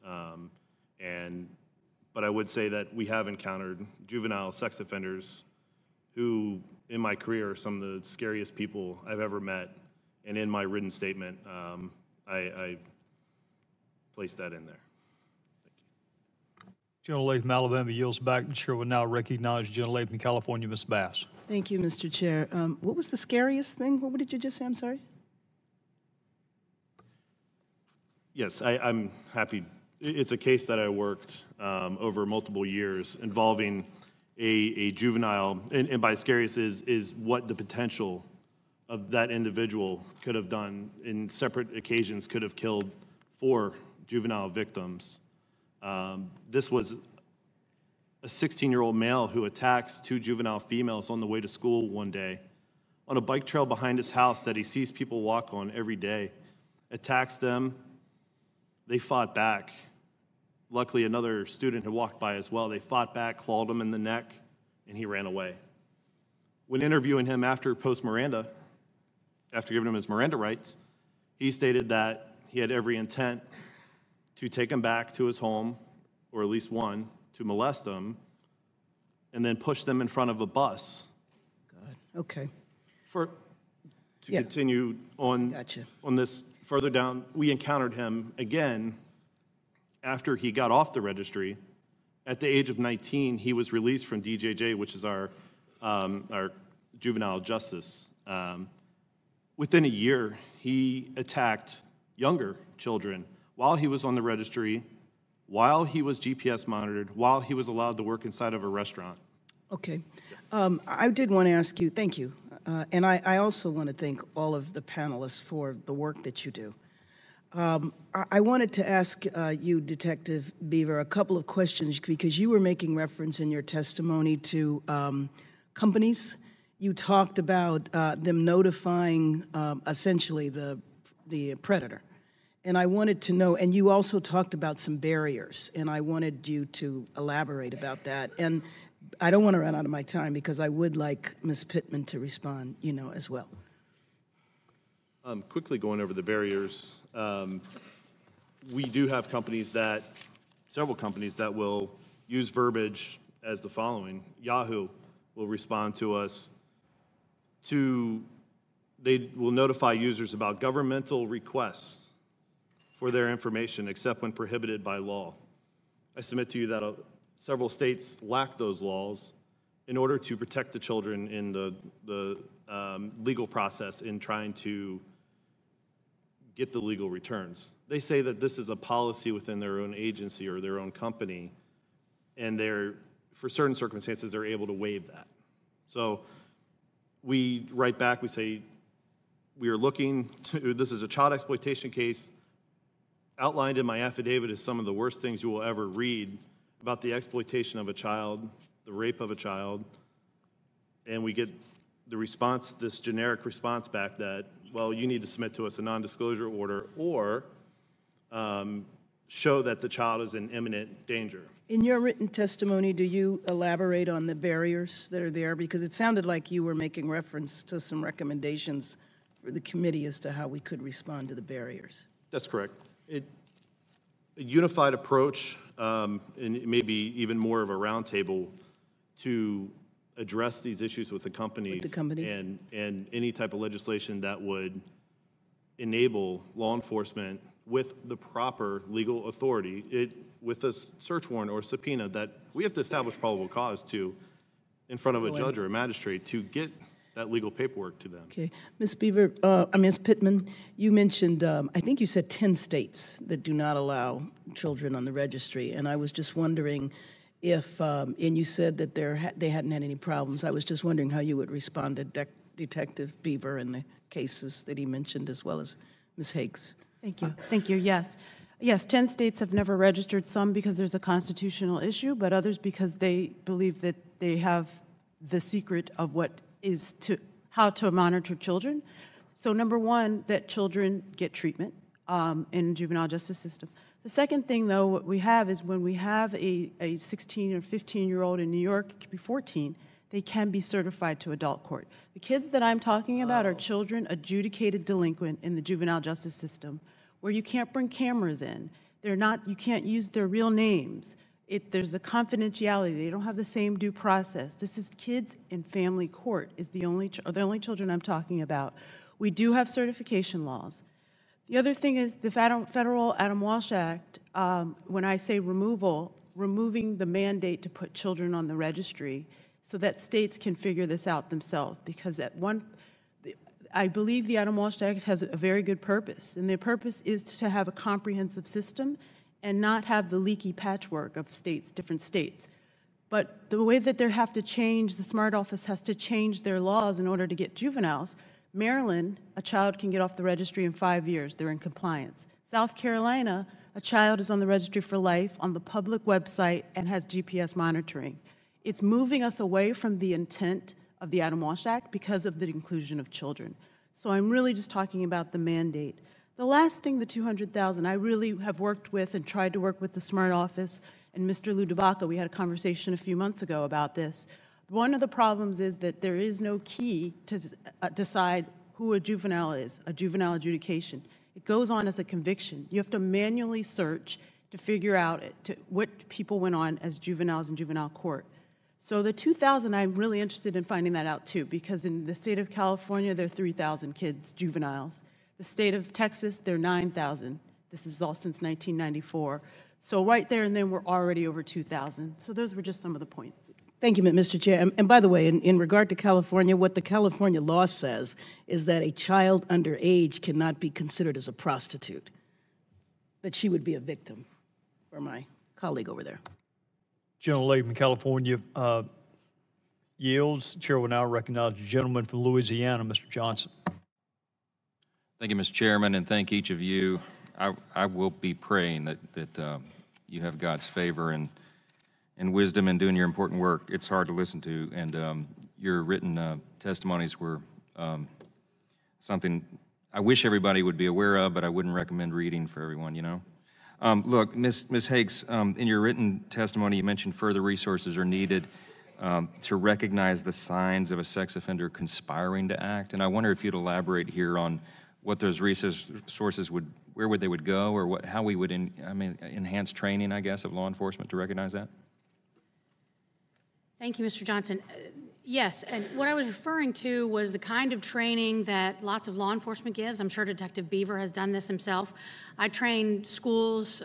But I would say that we have encountered juvenile sex offenders who, in my career, are some of the scariest people I've ever met. And in my written statement, I placed that in there. Gentlelady from Alabama yields back. The chair will now recognize Gentlelady from California, Ms. Bass. Thank you, Mr. Chair. What was the scariest thing? What did you just say? I'm sorry. Yes, I'm happy. It's a case that I worked over multiple years involving a juvenile, and by scariest is what the potential of that individual could have done in separate occasions, could have killed 4 juvenile victims. This was a 16-year-old male who attacks 2 juvenile females on the way to school one day on a bike trail behind his house that he sees people walk on every day, attacks them. They fought back. Luckily, another student had walked by as well. They fought back, clawed him in the neck, and he ran away. When interviewing him after post-Miranda, after giving him his Miranda rights, he stated that he had every intent to take him back to his home, or at least one, to molest them, and then push them in front of a bus. God. Okay. Continue on, Gotcha. on this further down, we encountered him again after he got off the registry. At the age of 19, he was released from DJJ, which is our juvenile justice. Within a year, he attacked younger children while he was on the registry, while he was GPS monitored, while he was allowed to work inside of a restaurant. Okay. I did want to ask you, thank you. And I also want to thank all of the panelists for the work that you do. I wanted to ask you, Detective Beaver, a couple of questions because you were making reference in your testimony to companies. You talked about them notifying essentially the predator. And I wanted to know, and you also talked about some barriers, and I wanted you to elaborate about that. And I don't want to run out of my time because I would like Ms. Pittman to respond, as well. Quickly going over the barriers, we do have companies that several companies that will use verbiage as the following. Yahoo will respond to us they will notify users about governmental requests for their information except when prohibited by law. I submit to you that several states lack those laws in order to protect the children in the legal process in trying to get the legal returns. They say that this is a policy within their own agency or their own company, and for certain circumstances, they're able to waive that. So we write back, we say, we are looking to, this is a child exploitation case. Outlined in my affidavit is some of the worst things you will ever read about the exploitation of a child, the rape of a child, and we get the response, this generic response back that, well, you need to submit to us a non-disclosure order or show that the child is in imminent danger. In your written testimony, do you elaborate on the barriers that are there? Because it sounded like you were making reference to some recommendations for the committee as to how we could respond to the barriers. That's correct. A unified approach, and maybe even more of a roundtable to address these issues with the companies, and any type of legislation that would enable law enforcement with the proper legal authority, with a search warrant or subpoena, that we have to establish probable cause to, in front of a judge or a magistrate, to get that legal paperwork to them. Okay. Ms. Ms. Pittman, you mentioned, I think you said 10 states that do not allow children on the registry, and I was just wondering if, and you said that they hadn't had any problems. I was just wondering how you would respond to Detective Beaver and the cases that he mentioned, as well as Ms. Higgs. Thank you. Thank you. Yes. Yes, 10 states have never registered, some because there's a constitutional issue, but others because they believe that they have the secret of what is how to monitor children. So number one, that children get treatment in the juvenile justice system. The second thing, though, what we have is when we have a 16 or 15-year-old in New York, it could be 14, they can be certified to adult court. The kids that I'm talking about are children adjudicated delinquent in the juvenile justice system, where you can't bring cameras in. You can't use their real names. There's a confidentiality. They don't have the same due process. This is kids in family court is the only children I'm talking about. We do have certification laws. The other thing is the Federal Adam Walsh Act, when I say removing the mandate to put children on the registry so that states can figure this out themselves, because I believe the Adam Walsh Act has a very good purpose, and the purpose is to have a comprehensive system and not have the leaky patchwork of states, different states. But the way that they have to change, the SMART office has to change their laws in order to get juveniles. Maryland, a child can get off the registry in 5 years. They're in compliance. South Carolina, a child is on the registry for life on the public website and has GPS monitoring. It's moving us away from the intent of the Adam Walsh Act because of the inclusion of children. So I'm really just talking about the mandate. The last thing, the 200,000, I really have worked with and tried to work with the SMART office and Mr. Lou DeBacca. We had a conversation a few months ago about this. One of the problems is that there is no key to decide who a juvenile is, a juvenile adjudication. It goes on as a conviction. You have to manually search to figure out what people went on as juveniles in juvenile court. So the 2,000, I'm really interested in finding that out too, because in the state of California, there are 3,000 kids, juveniles. The state of Texas, there are 9,000. This is all since 1994. So right there and then, we're already over 2,000. So those were just some of the points. Thank you, Mr. Chair. And by the way, in regard to California, what the California law says is that a child under age cannot be considered as a prostitute, that she would be a victim, for my colleague over there. Gentlelady from California yields. Chair will now recognize the gentleman from Louisiana, Mr. Johnson. Thank you, Mr. Chairman, and thank each of you. I will be praying that you have God's favor and wisdom in doing your important work. It's hard to listen to, and your written testimonies were something I wish everybody would be aware of, but I wouldn't recommend reading for everyone, you know. Look, Ms. Higgs, in your written testimony, you mentioned further resources are needed to recognize the signs of a sex offender conspiring to act, and I wonder if you'd elaborate here on what those resources would where would they would go, or how we would enhance training, I guess, of law enforcement to recognize that? Thank you, Mr. Johnson. Yes, and what I was referring to was the kind of training that lots of law enforcement gives. I'm sure Detective Beaver has done this himself. I train schools,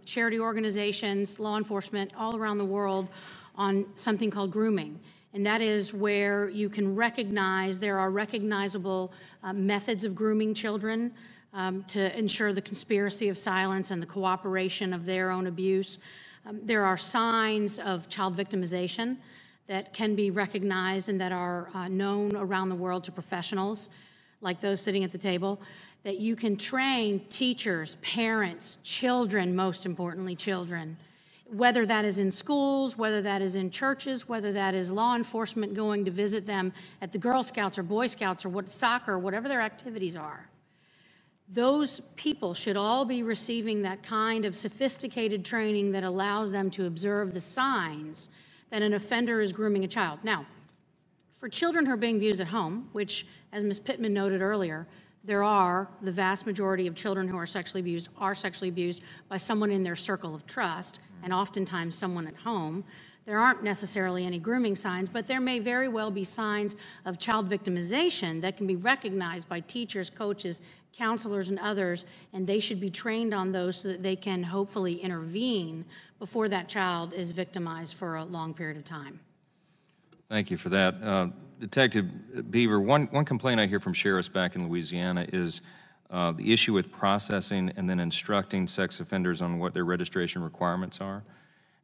charity organizations, law enforcement all around the world on something called grooming. And that is where you can recognize, there are recognizable methods of grooming children to ensure the conspiracy of silence and the cooperation of their own abuse. There are signs of child victimization that can be recognized and that are known around the world to professionals, like those sitting at the table, that you can train teachers, parents, children, most importantly children, whether that is in schools, whether that is in churches, whether that is law enforcement going to visit them at the Girl Scouts or Boy Scouts or soccer, whatever their activities are. Those people should all be receiving that kind of sophisticated training that allows them to observe the signs that an offender is grooming a child. Now, for children who are being abused at home, which, as Ms. Pittman noted earlier, the vast majority of children who are sexually abused by someone in their circle of trust, and oftentimes someone at home. There aren't necessarily any grooming signs, but there may very well be signs of child victimization that can be recognized by teachers, coaches, counselors, and others, and they should be trained on those so that they can hopefully intervene before that child is victimized for a long period of time. Thank you for that. Detective Beaver, one complaint I hear from sheriffs back in Louisiana is the issue with processing and then instructing sex offenders on what their registration requirements are.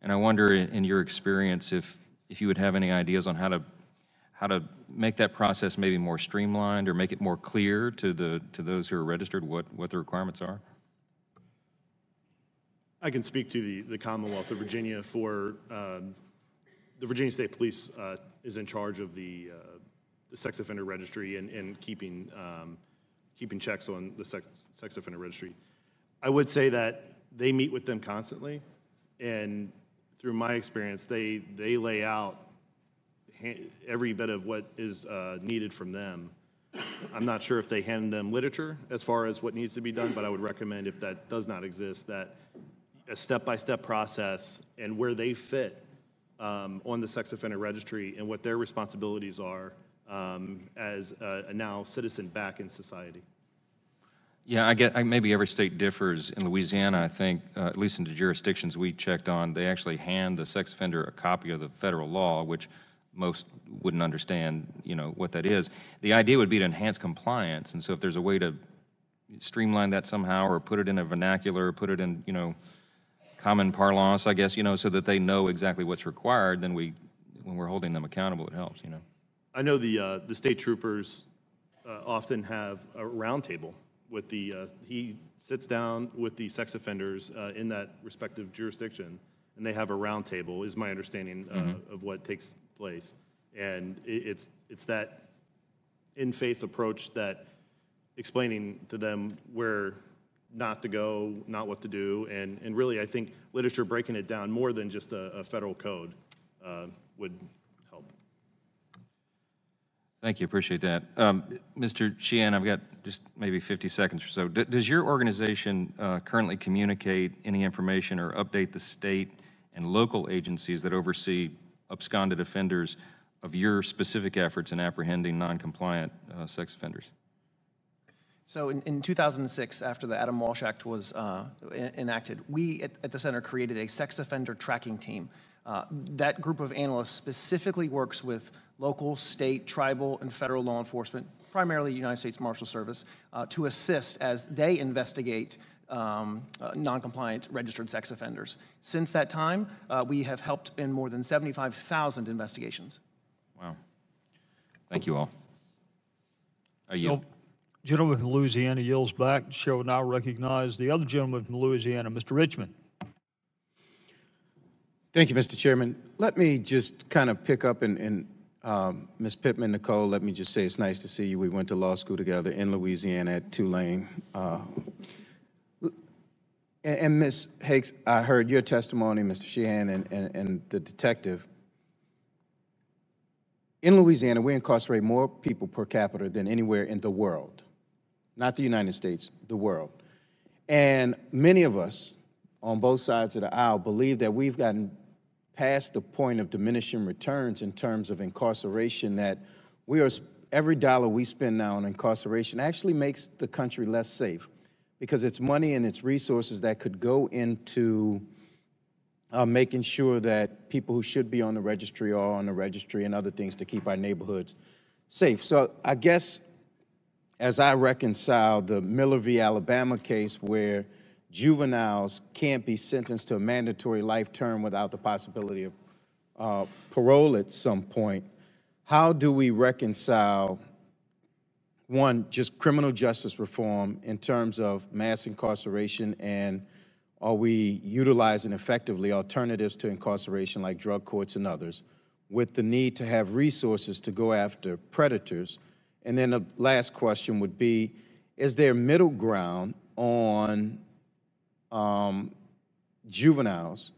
And I wonder, in your experience, if you would have any ideas on how to make that process maybe more streamlined or make it more clear to those who are registered what the requirements are. I can speak to the Commonwealth of Virginia. For the Virginia State Police is in charge of the sex offender registry and keeping checks on the sex offender registry. I would say that they meet with them constantly, and through my experience, they lay out every bit of what is needed from them. I'm not sure if they hand them literature as far as what needs to be done, but I would recommend, if that does not exist, that a step-by-step process and where they fit on the sex offender registry and what their responsibilities are as a now citizen back in society. Yeah, I get. Maybe every state differs. In Louisiana, I think, at least in the jurisdictions we checked on, they actually hand the sex offender a copy of the federal law, which most wouldn't understand, what that is. The idea would be to enhance compliance, and so if there's a way to streamline that somehow, or put it in a vernacular, or put it in, common parlance, I guess, so that they know exactly what's required, then when we're holding them accountable, it helps, I know the state troopers often have a roundtable with he sits down with the sex offenders in that respective jurisdiction, and they have a roundtable, is my understanding of what takes place. And it's that in-face approach, that explaining to them where not to go, not what to do, and really I think literature breaking it down more than just a federal code would help. Thank you, appreciate that. Mr. Sheehan, I've got just maybe 50 seconds or so. Does your organization currently communicate any information or update the state and local agencies that oversee absconded offenders of your specific efforts in apprehending non-compliant sex offenders? So in 2006, after the Adam Walsh Act was enacted, we at the center created a sex offender tracking team. That group of analysts specifically works with local, state, tribal, and federal law enforcement, primarily United States Marshal Service, to assist as they investigate non-compliant registered sex offenders. Since that time, we have helped in more than 75,000 investigations. Wow. Thank you all. I yield. Gentleman from Louisiana yields back. The chair will now recognize the other gentleman from Louisiana, Mr. Richmond. Thank you, Mr. Chairman. Let me just kind of pick up and Ms. Pittman, Nicole, let me just say it's nice to see you. We went to law school together in Louisiana at Tulane. And Ms. Hakes, I heard your testimony, Mr. Sheehan, and the detective. In Louisiana, we incarcerate more people per capita than anywhere in the world. Not the United States, the world. And many of us on both sides of the aisle believe that we've gotten past the point of diminishing returns in terms of incarceration, that every dollar we spend now on incarceration actually makes the country less safe, because it's money and it's resources that could go into making sure that people who should be on the registry are on the registry and other things to keep our neighborhoods safe. So I guess as I reconcile the Miller v. Alabama case, where juveniles can't be sentenced to a mandatory life term without the possibility of parole at some point, how do we reconcile, one, just criminal justice reform in terms of mass incarceration, and are we utilizing effectively alternatives to incarceration like drug courts and others, with the need to have resources to go after predators? And then the last question would be, is there middle ground on juveniles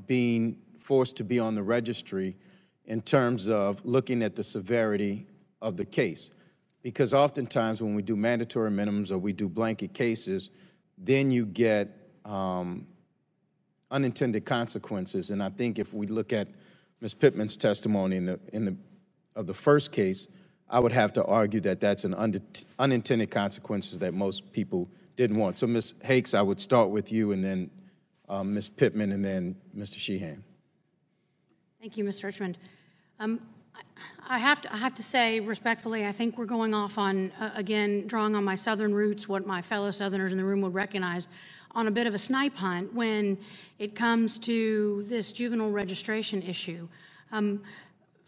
being forced to be on the registry in terms of looking at the severity of the case? Because oftentimes when we do mandatory minimums or we do blanket cases, then you get unintended consequences. And I think if we look at Ms. Pittman's testimony of the first case, I would have to argue that that's an unintended consequences that most people didn't want. So Ms. Hakes, I would start with you, and then Ms. Pittman, and then Mr. Sheehan. Thank you, Mr. Richmond. I have to say respectfully, I think we're going off on, again, drawing on my Southern roots, what my fellow Southerners in the room would recognize, on a bit of a snipe hunt when it comes to this juvenile registration issue.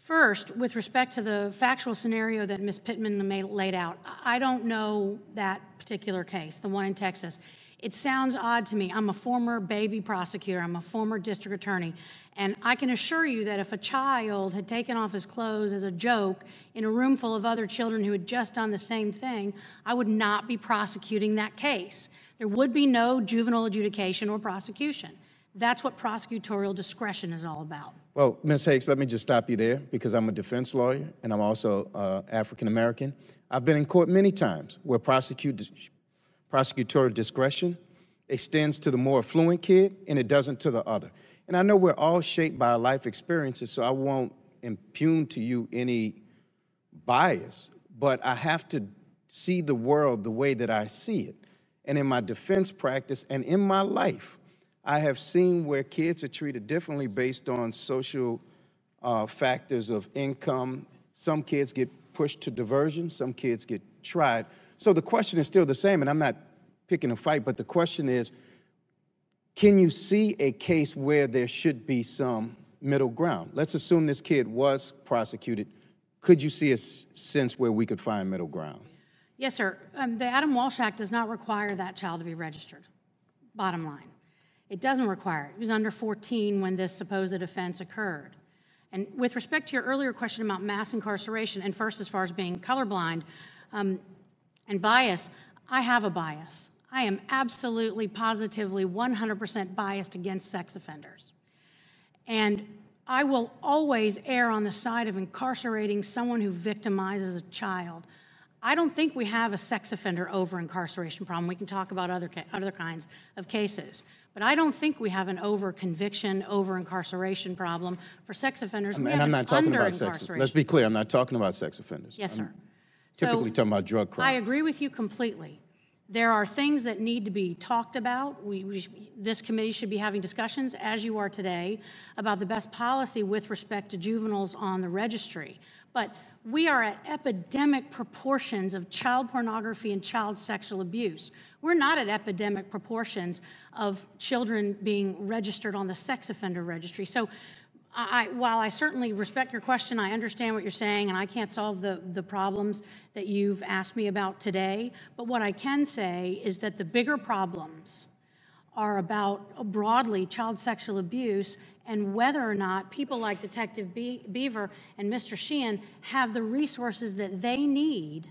First, with respect to the factual scenario that Ms. Pittman laid out, I don't know that particular case, the one in Texas. It sounds odd to me. I'm a former baby prosecutor. I'm a former district attorney. And I can assure you that if a child had taken off his clothes as a joke in a room full of other children who had just done the same thing, I would not be prosecuting that case. There would be no juvenile adjudication or prosecution. That's what prosecutorial discretion is all about. Well, Ms. Hakes, let me just stop you there, because I'm a defense lawyer and I'm also African American. I've been in court many times where prosecutorial discretion extends to the more affluent kid and it doesn't to the other. And I know we're all shaped by our life experiences, so I won't impugn to you any bias, but I have to see the world the way that I see it. And in my defense practice and in my life, I have seen where kids are treated differently based on social factors of income. Some kids get pushed to diversion, some kids get tried. So the question is still the same, and I'm not picking a fight, but the question is, can you see a case where there should be some middle ground? Let's assume this kid was prosecuted. Could you see a sense where we could find middle ground? Yes, sir. The Adam Walsh Act does not require that child to be registered, bottom line. It doesn't require it. He was under 14 when this supposed offense occurred. And with respect to your earlier question about mass incarceration, and first as far as being colorblind and bias, I have a bias. I am absolutely, positively, 100% biased against sex offenders. And I will always err on the side of incarcerating someone who victimizes a child. I don't think we have a sex offender over-incarceration problem. We can talk about other kinds of cases. But I don't think we have an over-conviction, over-incarceration problem for sex offenders. And I'm not talking about sex. Let's be clear, I'm not talking about sex offenders. Yes, sir. Typically talking about drug crime. I agree with you completely. There are things that need to be talked about. This committee should be having discussions, as you are today, about the best policy with respect to juveniles on the registry. But we are at epidemic proportions of child pornography and child sexual abuse. We're not at epidemic proportions of children being registered on the sex offender registry. So while I certainly respect your question, I understand what you're saying, and I can't solve the problems that you've asked me about today. But what I can say is that the bigger problems are about, broadly, child sexual abuse and whether or not people like Detective Beaver and Mr. Sheehan have the resources that they need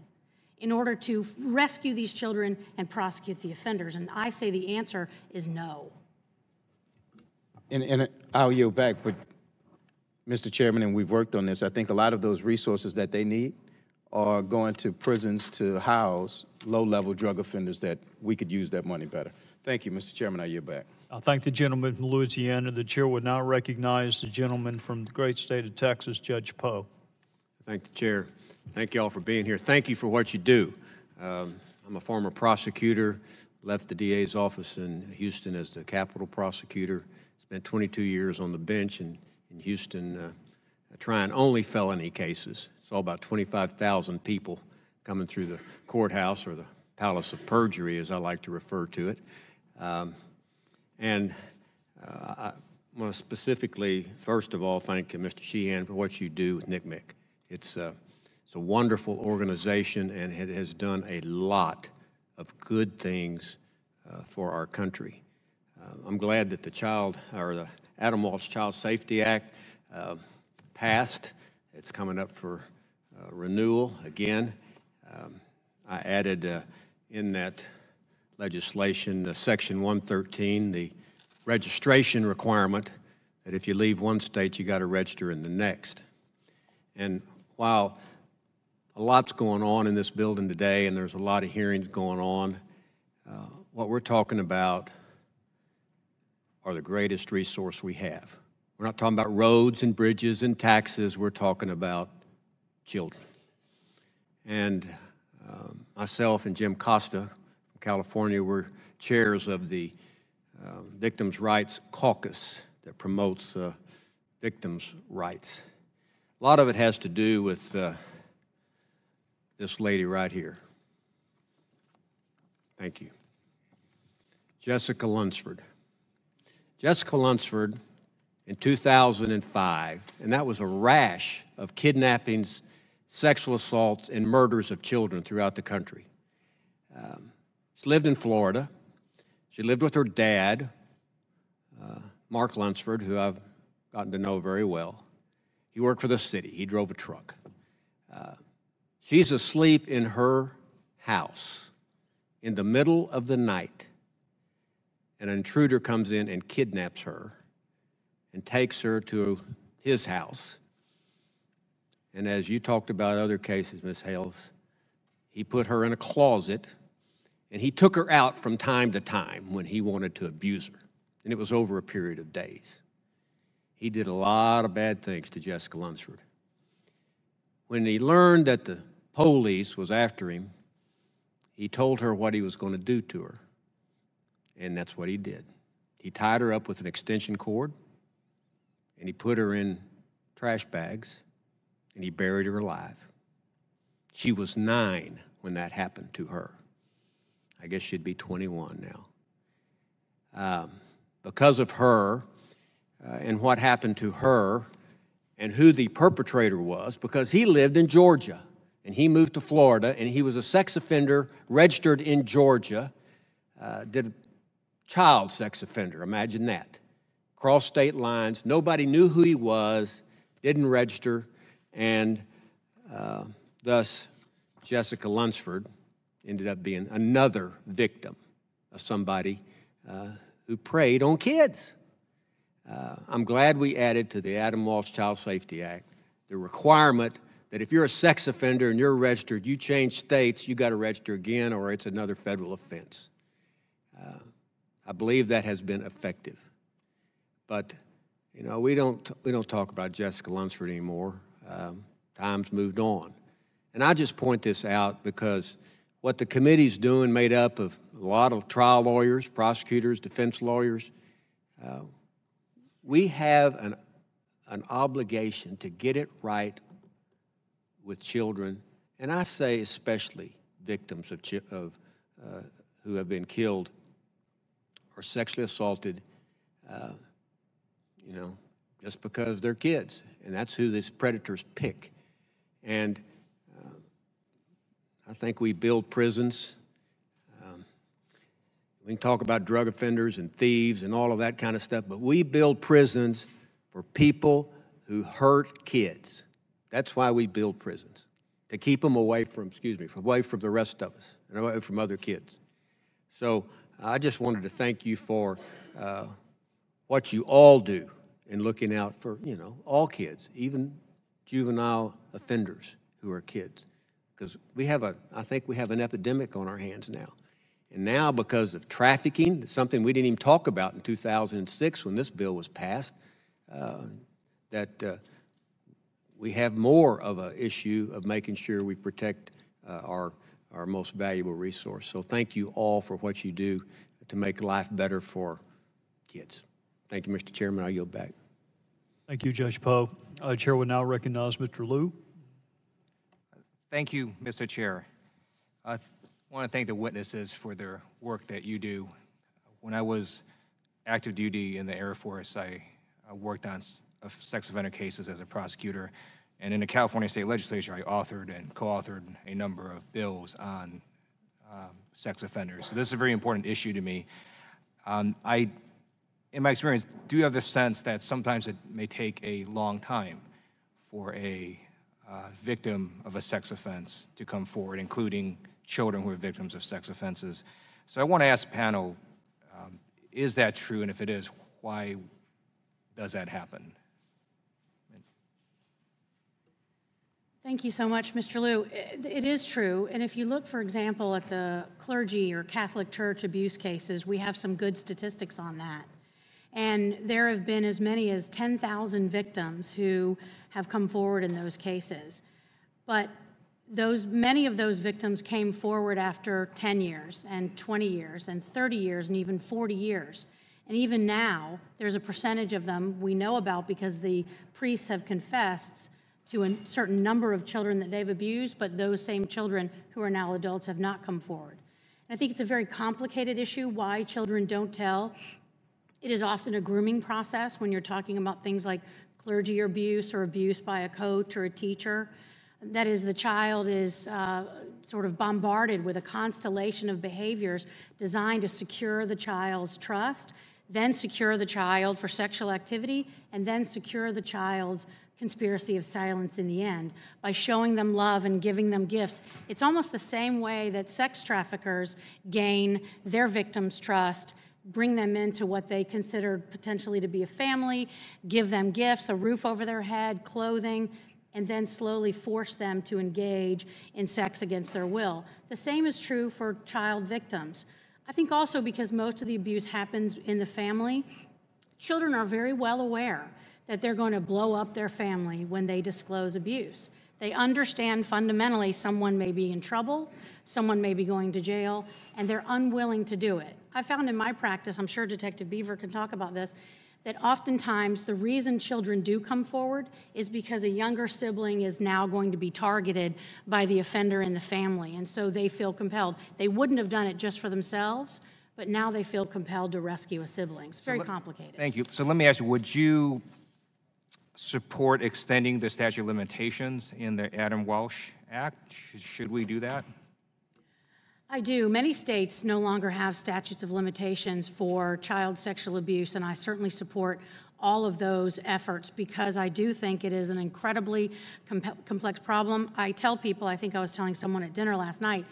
in order to rescue these children and prosecute the offenders. And I say the answer is no. And I'll yield back, but Mr. Chairman, and we've worked on this, I think a lot of those resources that they need are going to prisons to house low-level drug offenders that we could use that money better. Thank you, Mr. Chairman. I yield back. I thank the gentleman from Louisiana. The chair would now recognize the gentleman from the great state of Texas, Judge Poe. Thank the chair. Thank you all for being here. Thank you for what you do. I'm a former prosecutor, left the DA's office in Houston as the capital prosecutor, spent 22 years on the bench in Houston trying only felony cases. Saw about 25,000 people coming through the courthouse, or the Palace of Perjury, as I like to refer to it. I want to specifically, first of all, thank Mr. Sheehan for what you do with NCMEC. It's a wonderful organization, and it has done a lot of good things for our country. I'm glad that the Adam Walsh Child Safety Act passed. It's coming up for renewal again. I added in that legislation, Section 113, the registration requirement that if you leave one state, you got to register in the next. And while a lot's going on in this building today, and there's a lot of hearings going on, what we're talking about are the greatest resource we have. We're not talking about roads and bridges and taxes. We're talking about children. And myself and Jim Costa from California were chairs of the Victims' Rights Caucus that promotes victims' rights. A lot of it has to do with this lady right here. Thank you. Jessica Lunsford. Jessica Lunsford in 2005, and that was a rash of kidnappings, sexual assaults, and murders of children throughout the country. She lived in Florida. She lived with her dad, Mark Lunsford, who I've gotten to know very well. He worked for the city. He drove a truck. She's asleep in her house in the middle of the night, and an intruder comes in and kidnaps her and takes her to his house. And as you talked about other cases, Ms. Hales, he put her in a closet, and he took her out from time to time when he wanted to abuse her. And it was over a period of days. He did a lot of bad things to Jessica Lunsford. When he learned that the police was after him, he told her what he was going to do to her. And that's what he did. He tied her up with an extension cord, and he put her in trash bags, and he buried her alive. She was 9 when that happened to her. I guess she'd be 21 now. Because of her and what happened to her and who the perpetrator was, because he lived in Georgia and he moved to Florida, and he was a sex offender registered in Georgia, did a child sex offender, imagine that. Crossed state lines, nobody knew who he was, didn't register, and thus Jessica Lunsford ended up being another victim of somebody who preyed on kids. I'm glad we added to the Adam Walsh Child Safety Act the requirement that if you're a sex offender and you're registered, you change states, you got to register again, or it's another federal offense. I believe that has been effective. But, you know, we don't talk about Jessica Lunsford anymore. Time's moved on. And I just point this out because what the committee's doing, made up of a lot of trial lawyers, prosecutors, defense lawyers, we have an obligation to get it right with children, and I say especially victims of who have been killed or sexually assaulted, you know, just because they're kids, and that's who these predators pick. And I think we build prisons. We can talk about drug offenders and thieves and all of that kind of stuff, but we build prisons for people who hurt kids. That's why we build prisons, to keep them away from, away from the rest of us and away from other kids. So I just wanted to thank you for what you all do in looking out for, you know, all kids, even juvenile offenders who are kids. because I think we have an epidemic on our hands now. And now, because of trafficking, something we didn't even talk about in 2006 when this bill was passed, we have more of an issue of making sure we protect our most valuable resource. So thank you all for what you do to make life better for kids. Thank you, Mr. Chairman. I yield back. Thank you, Judge Poe. Chair will now recognize Mr. Liu. Thank you, Mr. Chair. I want to thank the witnesses for their work that you do. When I was active duty in the Air Force, I worked on sex offender cases as a prosecutor. And in the California State Legislature, I authored and co-authored a number of bills on sex offenders. So this is a very important issue to me. In my experience, do have the sense that sometimes it may take a long time for a victim of a sex offense to come forward, including children who are victims of sex offenses. So I want to ask the panel, is that true? And if it is, why does that happen? Thank you so much, Mr. Liu. It is true, and if you look, for example, at the clergy or Catholic Church abuse cases, we have some good statistics on that. And there have been as many as 10,000 victims who have come forward in those cases. But many of those victims came forward after 10 years and 20 years and 30 years and even 40 years. And even now, there's a percentage of them we know about because the priests have confessed to a certain number of children that they've abused, but those same children who are now adults have not come forward. And I think it's a very complicated issue why children don't tell. It is often a grooming process when you're talking about things like clergy abuse or abuse by a coach or a teacher. That is, the child is sort of bombarded with a constellation of behaviors designed to secure the child's trust, then secure the child for sexual activity, and then secure the child's conspiracy of silence in the end by showing them love and giving them gifts. It's almost the same way that sex traffickers gain their victims' trust, bring them into what they considered potentially to be a family, give them gifts, a roof over their head, clothing, and then slowly force them to engage in sex against their will. The same is true for child victims. I think also because most of the abuse happens in the family, children are very well aware that they're going to blow up their family when they disclose abuse. They understand fundamentally someone may be in trouble, someone may be going to jail, and they're unwilling to do it. I found in my practice, I'm sure Detective Beaver can talk about this, that oftentimes the reason children do come forward is because a younger sibling is now going to be targeted by the offender in the family, and so they feel compelled. They wouldn't have done it just for themselves, but now they feel compelled to rescue a sibling. It's very complicated. Thank you. So let me ask you, would you support extending the statute of limitations in the Adam Walsh Act? Should we do that? I do. Many states no longer have statutes of limitations for child sexual abuse, and I certainly support all of those efforts because I do think it is an incredibly complex problem. I tell people, I think I was telling someone at dinner last night,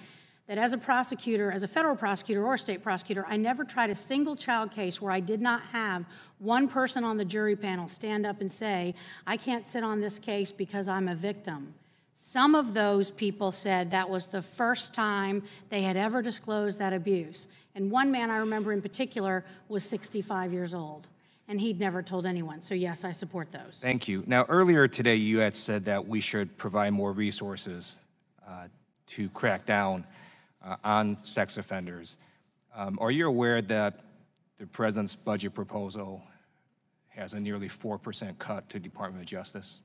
that as a prosecutor, as a federal prosecutor or a state prosecutor, I never tried a single child case where I did not have one person on the jury panel stand up and say, I can't sit on this case because I'm a victim. Some of those people said that was the first time they had ever disclosed that abuse. And one man I remember in particular was 65 years old, and he'd never told anyone. So yes, I support those. Thank you. Now, earlier today, you had said that we should provide more resources to crack down on sex offenders. Are you aware that the President's budget proposal has a nearly 4% cut to Department of Justice?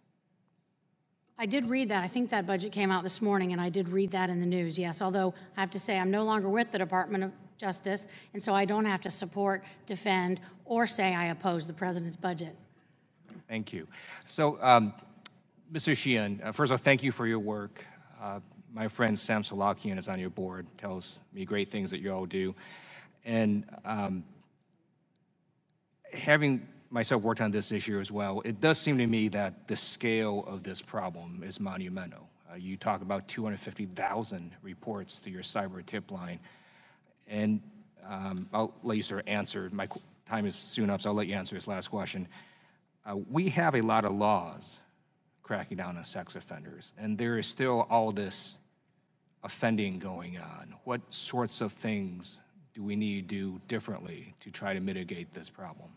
I did read that. I think that budget came out this morning, and I did read that in the news, yes. Although I have to say I'm no longer with the Department of Justice, and so I don't have to support, defend, or say I oppose the President's budget. Thank you. So, Mr. Sheehan, first of all, thank you for your work. My friend Sam Salakian is on your board, tells me great things that you all do. And having myself worked on this issue as well, it does seem to me that the scale of this problem is monumental. You talk about 250,000 reports to your cyber tip line. And I'll let you sort of answer. My time is soon up, so I'll let you answer this last question. We have a lot of laws cracking down on sex offenders, and there is still all this offending going on? What sorts of things do we need to do differently to try to mitigate this problem?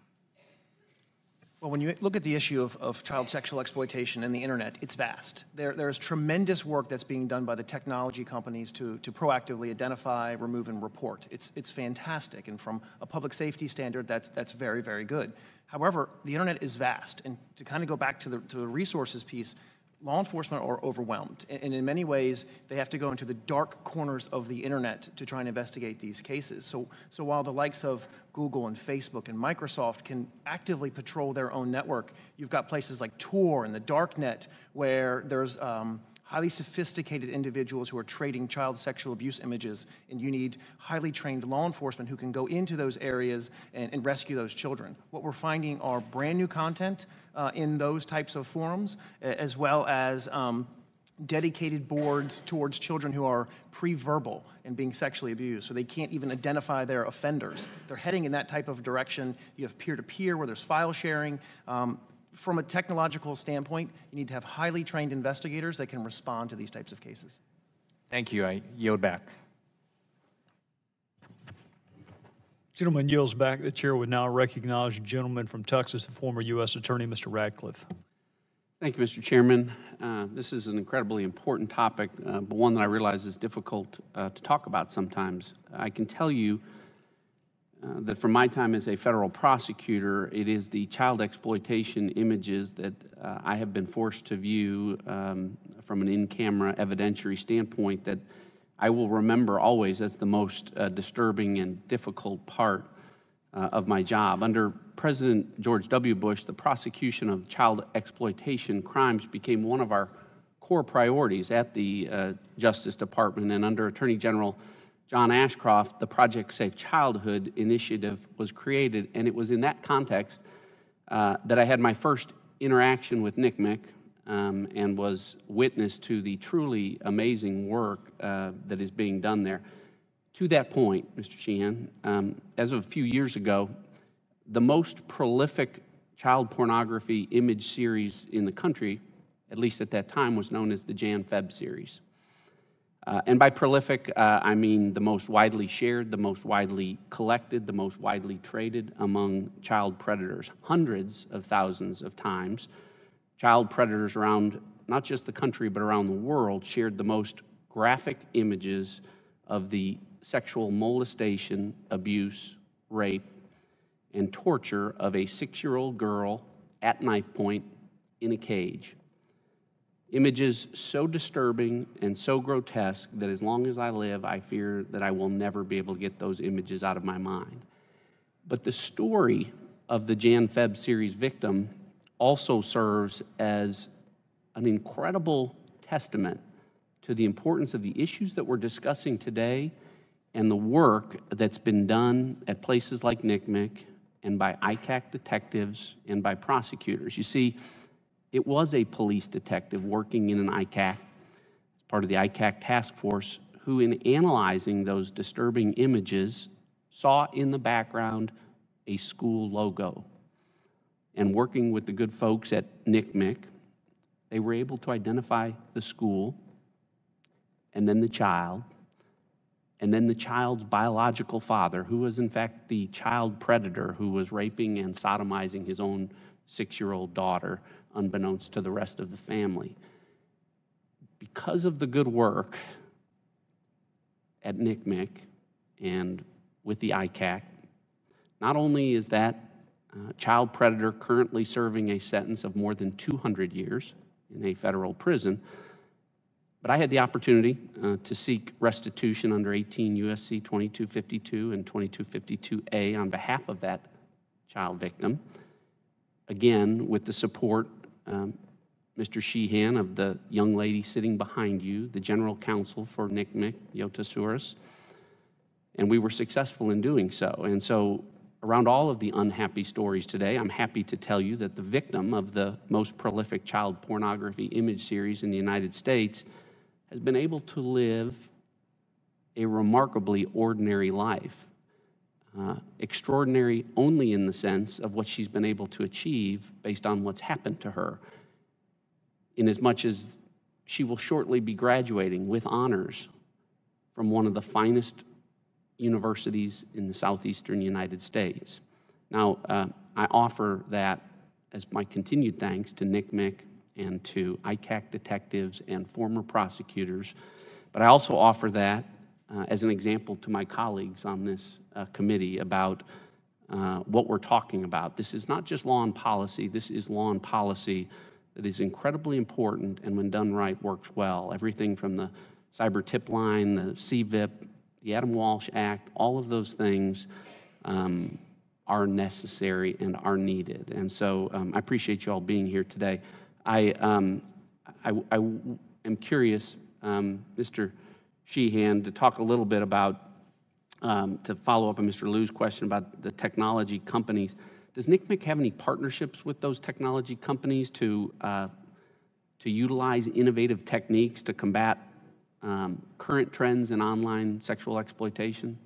Well, when you look at the issue of child sexual exploitation and the internet, it's vast. There's tremendous work that's being done by the technology companies to proactively identify, remove, and report. It's fantastic, and from a public safety standard, that's very, very good. However, the internet is vast, and to kind of go back to the resources piece, law enforcement are overwhelmed, and in many ways, they have to go into the dark corners of the internet to try and investigate these cases. So while the likes of Google and Facebook and Microsoft can actively patrol their own network, you've got places like Tor and the darknet where there's highly sophisticated individuals who are trading child sexual abuse images, and you need highly trained law enforcement who can go into those areas and rescue those children. What we're finding are brand new content in those types of forums, as well as dedicated boards towards children who are pre-verbal and being sexually abused, so they can't even identify their offenders. They're heading in that type of direction. You have peer-to-peer where there's file sharing. From a technological standpoint, you need to have highly trained investigators that can respond to these types of cases. Thank you. I yield back. Gentleman yields back. The chair would now recognize the gentleman from Texas, the former U.S. Attorney, Mr. Radcliffe. Thank you, Mr. Chairman. This is an incredibly important topic, but one that I realize is difficult to talk about sometimes. I can tell you that from my time as a federal prosecutor, it is the child exploitation images that I have been forced to view from an in-camera evidentiary standpoint that I will remember always as the most disturbing and difficult part of my job. Under President George W. Bush, the prosecution of child exploitation crimes became one of our core priorities at the Justice Department, and under Attorney General John Ashcroft, the Project Safe Childhood initiative was created, and it was in that context that I had my first interaction with NCMEC and was witness to the truly amazing work that is being done there. To that point, Mr. Sheehan, as of a few years ago, the most prolific child pornography image series in the country, at least at that time, was known as the Jan-Feb series. And by prolific, I mean the most widely shared, the most widely collected, the most widely traded among child predators. Hundreds of thousands of times, child predators around not just the country, but around the world shared the most graphic images of the sexual molestation, abuse, rape, and torture of a 6-year-old girl at knife point in a cage. Images so disturbing and so grotesque that as long as I live, I fear that I will never be able to get those images out of my mind. But the story of the Jan-Feb series victim also serves as an incredible testament to the importance of the issues that we're discussing today and the work that's been done at places like NCMEC and by ICAC detectives and by prosecutors. You see, it was a police detective working in an ICAC, as part of the ICAC task force, who in analyzing those disturbing images saw in the background a school logo. And working with the good folks at NCMEC, they were able to identify the school, and then the child, and then the child's biological father, who was in fact the child predator who was raping and sodomizing his own 6-year-old daughter, unbeknownst to the rest of the family. Because of the good work at NCMEC and with the ICAC, not only is that child predator currently serving a sentence of more than 200 years in a federal prison, but I had the opportunity to seek restitution under 18 U.S.C. 2252 and 2252A on behalf of that child victim, again, with the support, Mr. Sheehan, of the young lady sitting behind you, the general counsel for NCMEC, Yota Souris, and we were successful in doing so. And so around all of the unhappy stories today, I'm happy to tell you that the victim of the most prolific child pornography image series in the United States has been able to live a remarkably ordinary life. Extraordinary only in the sense of what she's been able to achieve based on what's happened to her, inasmuch as she will shortly be graduating with honors from one of the finest universities in the southeastern United States. Now, I offer that as my continued thanks to NCMEC and to ICAC detectives and former prosecutors, but I also offer that as an example to my colleagues on this committee about what we're talking about. This is not just law and policy, this is law and policy that is incredibly important and when done right works well. Everything from the cyber tip line, the CVIP, the Adam Walsh Act, all of those things are necessary and are needed. And so I appreciate you all being here today. I am curious, Mr. Sheehan, to talk a little bit about, to follow up on Mr. Liu's question about the technology companies. Does NCMEC have any partnerships with those technology companies to utilize innovative techniques to combat current trends in online sexual exploitation?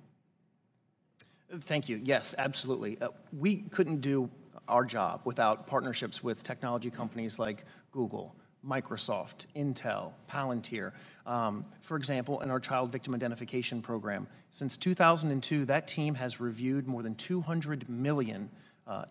Thank you. Yes, absolutely. We couldn't do our job without partnerships with technology companies like Google, Microsoft, Intel, Palantir. For example, in our child victim identification program, since 2002, that team has reviewed more than 200 million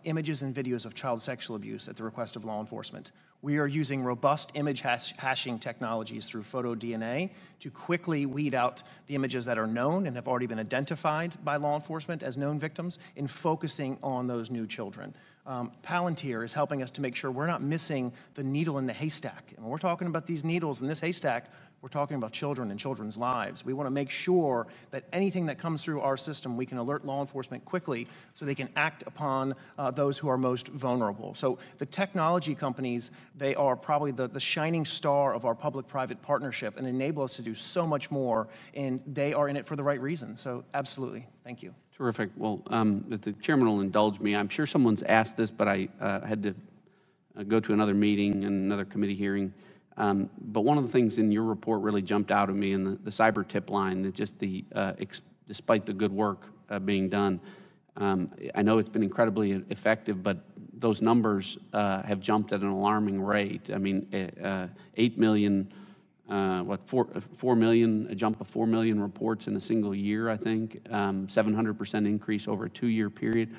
images and videos of child sexual abuse at the request of law enforcement. We are using robust image hashing technologies through photo DNA to quickly weed out the images that are known and have already been identified by law enforcement as known victims in focusing on those new children. Palantir is helping us to make sure we're not missing the needle in the haystack. And when we're talking about these needles in this haystack, we're talking about children and children's lives. We want to make sure that anything that comes through our system, we can alert law enforcement quickly so they can act upon those who are most vulnerable. So the technology companies, they are probably the shining star of our public-private partnership and enable us to do so much more, and they are in it for the right reason. So absolutely, thank you. Terrific. Well, if the chairman will indulge me, I'm sure someone's asked this, but I had to go to another meeting and another committee hearing. But one of the things in your report really jumped out at me in the cyber tip line, that just despite the good work being done, I know it's been incredibly effective, but those numbers have jumped at an alarming rate. I mean, 8 million, 4 million, a jump of 4 million reports in a single year, I think, 700% increase over a 2-year period.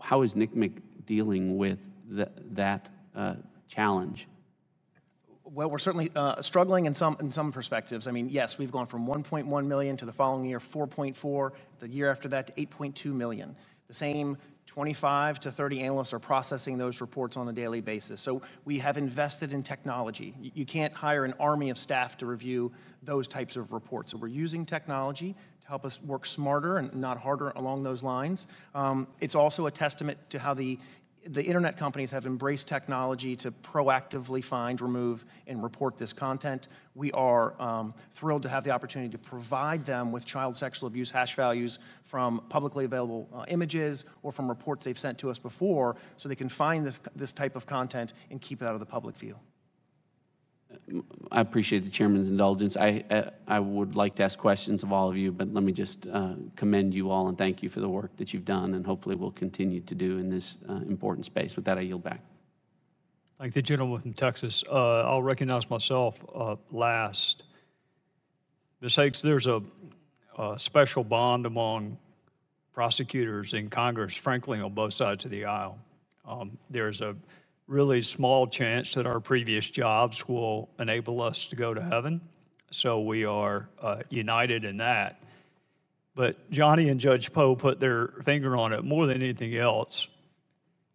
How is NCMEC dealing with that challenge? Well, we're certainly struggling in some perspectives. I mean, yes, we've gone from 1.1 million to the following year 4.4, the year after that to 8.2 million. The same 25 to 30 analysts are processing those reports on a daily basis. So we have invested in technology. You can't hire an army of staff to review those types of reports. So we're using technology to help us work smarter and not harder along those lines. It's also a testament to how the internet companies have embraced technology to proactively find, remove, and report this content. We are thrilled to have the opportunity to provide them with child sexual abuse hash values from publicly available images or from reports they've sent to us before, so they can find this type of content and keep it out of the public view. I appreciate the chairman's indulgence. I would like to ask questions of all of you, but let me just commend you all and thank you for the work that you've done and hopefully will continue to do in this important space. With that, I yield back. Thank the gentleman from Texas. I'll recognize myself last. Ms. Hakes, there's a special bond among prosecutors in Congress, frankly, on both sides of the aisle. There's a really small chance that our previous jobs will enable us to go to heaven. So we are united in that. But Johnny and Judge Poe put their finger on it. More than anything else,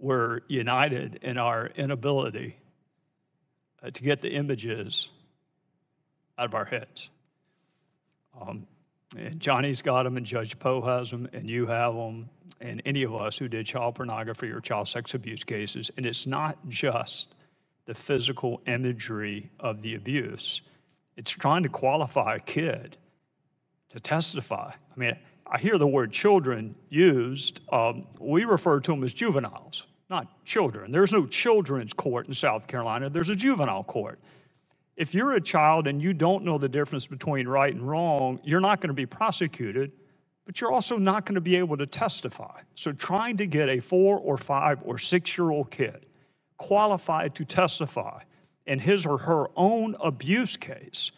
we're united in our inability to get the images out of our heads. And Johnny's got them, and Judge Poe has them, and you have them, and any of us who did child pornography or child sex abuse cases. And it's not just the physical imagery of the abuse. It's trying to qualify a kid to testify. I mean, I hear the word children used. We refer to them as juveniles, not children. There's no children's court in South Carolina. There's a juvenile court. If you're a child and you don't know the difference between right and wrong, you're not going to be prosecuted, but you're also not going to be able to testify. So trying to get a 4 or 5 or 6-year-old kid qualified to testify in his or her own abuse case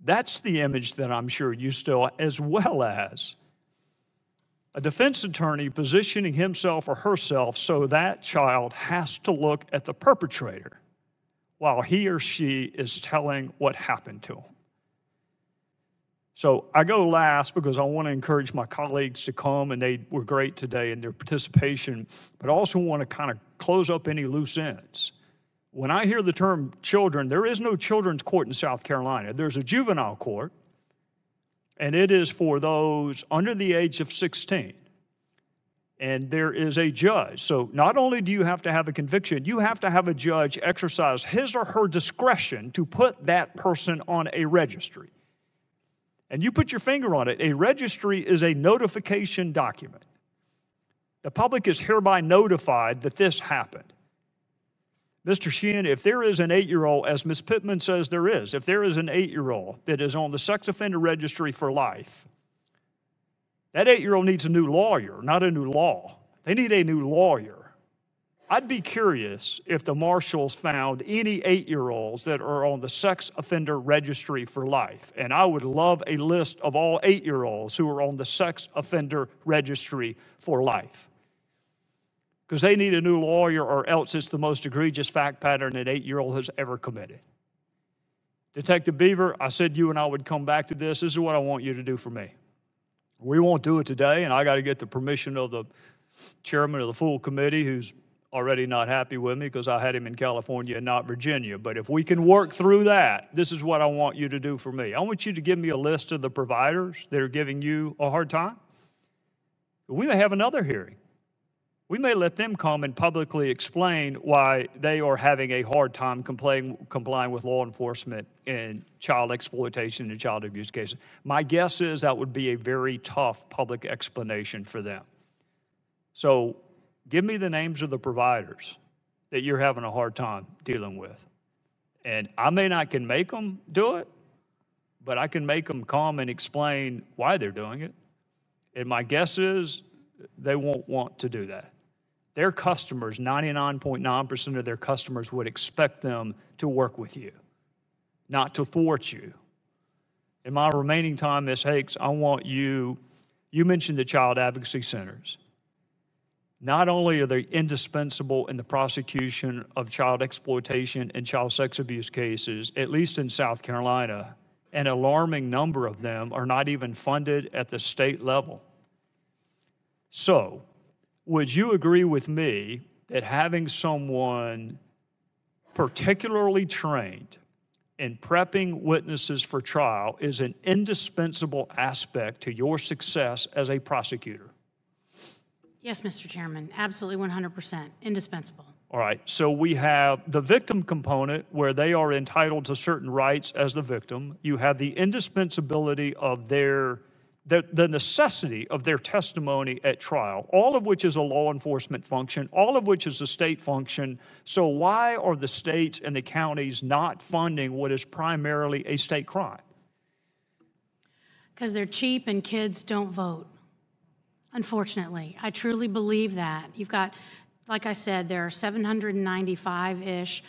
That's the image that I'm sure you still, as well as a defense attorney positioning himself or herself so that child has to look at the perpetrator while he or she is telling what happened to him. So I go last because I want to encourage my colleagues to come, and they were great today in their participation, but I also want to kind of close up any loose ends. When I hear the term children, there is no children's court in South Carolina. There's a juvenile court, and it is for those under the age of 16. And there is a judge. So not only do you have to have a conviction, you have to have a judge exercise his or her discretion to put that person on a registry. And you put your finger on it. A registry is a notification document. The public is hereby notified that this happened. Mr. Sheehan, if there is an 8-year-old, as Ms. Pittman says there is, if there is an 8-year-old that is on the sex offender registry for life, that 8-year-old needs a new lawyer, not a new law. They need a new lawyer. I'd be curious if the marshals found any 8-year-olds that are on the sex offender registry for life. And I would love a list of all 8-year-olds who are on the sex offender registry for life. Because they need a new lawyer, or else it's the most egregious fact pattern an 8-year-old has ever committed. Detective Beaver, I said you and I would come back to this. This is what I want you to do for me. We won't do it today, and I got to get the permission of the chairman of the full committee, who's already not happy with me because I had him in California and not Virginia. But if we can work through that, this is what I want you to do for me. I want you to give me a list of the providers that are giving you a hard time. We may have another hearing. We may let them come and publicly explain why they are having a hard time complying with law enforcement in child exploitation and child abuse cases. My guess is that would be a very tough public explanation for them. So give me the names of the providers that you're having a hard time dealing with. And I may not can make them do it, but I can make them come and explain why they're doing it. And my guess is they won't want to do that. Their customers, 99.9% of their customers would expect them to work with you, not to thwart you. In my remaining time, Ms. Hakes, I want you mentioned the child advocacy centers. Not only are they indispensable in the prosecution of child exploitation and child sex abuse cases, at least in South Carolina, an alarming number of them are not even funded at the state level. So, would you agree with me that having someone particularly trained in prepping witnesses for trial is an indispensable aspect to your success as a prosecutor? Yes, Mr. Chairman, absolutely 100%, indispensable. All right, so we have the victim component where they are entitled to certain rights as the victim. You have the indispensability of the necessity of their testimony at trial, all of which is a law enforcement function, all of which is a state function. So why are the states and the counties not funding what is primarily a state crime? Because they're cheap and kids don't vote. Unfortunately, I truly believe that. You've got, like I said, there are 795-ish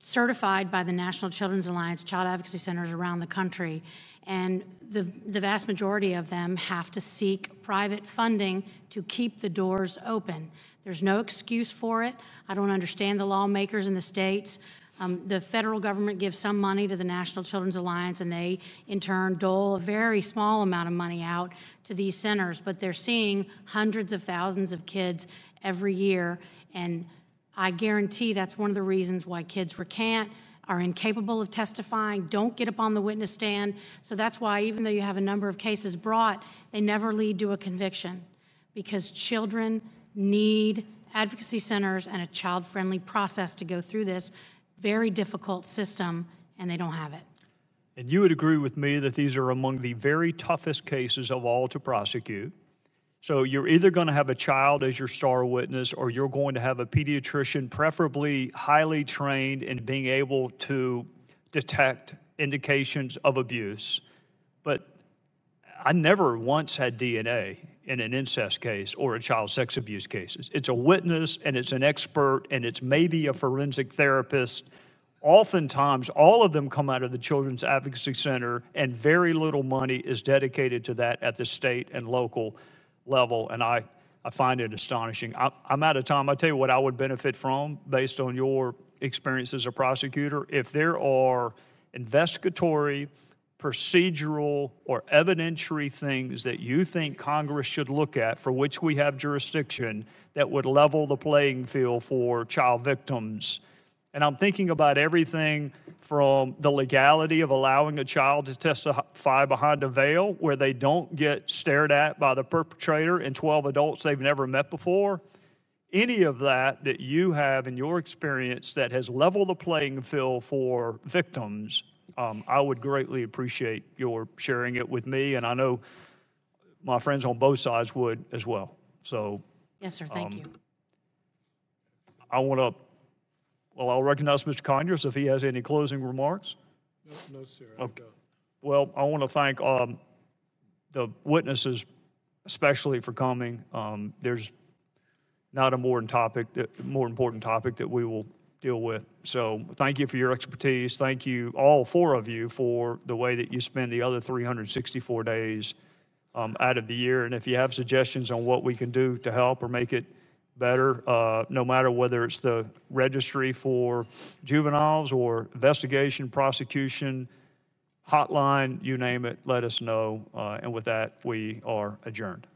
certified by the National Children's Alliance child advocacy centers around the country. And the vast majority of them have to seek private funding to keep the doors open. There's no excuse for it. I don't understand the lawmakers in the states. The federal government gives some money to the National Children's Alliance, and they, in turn, dole a very small amount of money out to these centers. But they're seeing hundreds of thousands of kids every year, and I guarantee that's one of the reasons why kids recant, are incapable of testifying, don't get up on the witness stand. So that's why, even though you have a number of cases brought, they never lead to a conviction, because children need advocacy centers and a child-friendly process to go through this very difficult system, and they don't have it. And you would agree with me that these are among the very toughest cases of all to prosecute. So you're either going to have a child as your star witness, or you're going to have a pediatrician, preferably highly trained in being able to detect indications of abuse. But I never once had DNA in an incest case or a child sex abuse case. It's a witness, and it's an expert, and it's maybe a forensic therapist oftentimes, all of them come out of the Children's Advocacy Center, and very little money is dedicated to that at the state and local level, and I find it astonishing. I'm out of time. I'll tell you what I would benefit from based on your experience as a prosecutor. If there are investigatory, procedural, or evidentiary things that you think Congress should look at for which we have jurisdiction that would level the playing field for child victims. And I'm thinking about everything from the legality of allowing a child to testify behind a veil where they don't get stared at by the perpetrator and 12 adults they've never met before. Any of that that you have in your experience that has leveled the playing field for victims, I would greatly appreciate your sharing it with me, and I know my friends on both sides would as well. So, yes, sir. Thank you. I'll recognize Mr. Conyers if he has any closing remarks. No, sir. Okay. Well, I want to thank the witnesses, especially for coming. There's not a more important topic that we will deal with. So thank you for your expertise. Thank you, all four of you, for the way that you spend the other 364 days out of the year. And if you have suggestions on what we can do to help or make it better, no matter whether it's the registry for juveniles or investigation, prosecution, hotline, you name it, let us know. And with that, we are adjourned.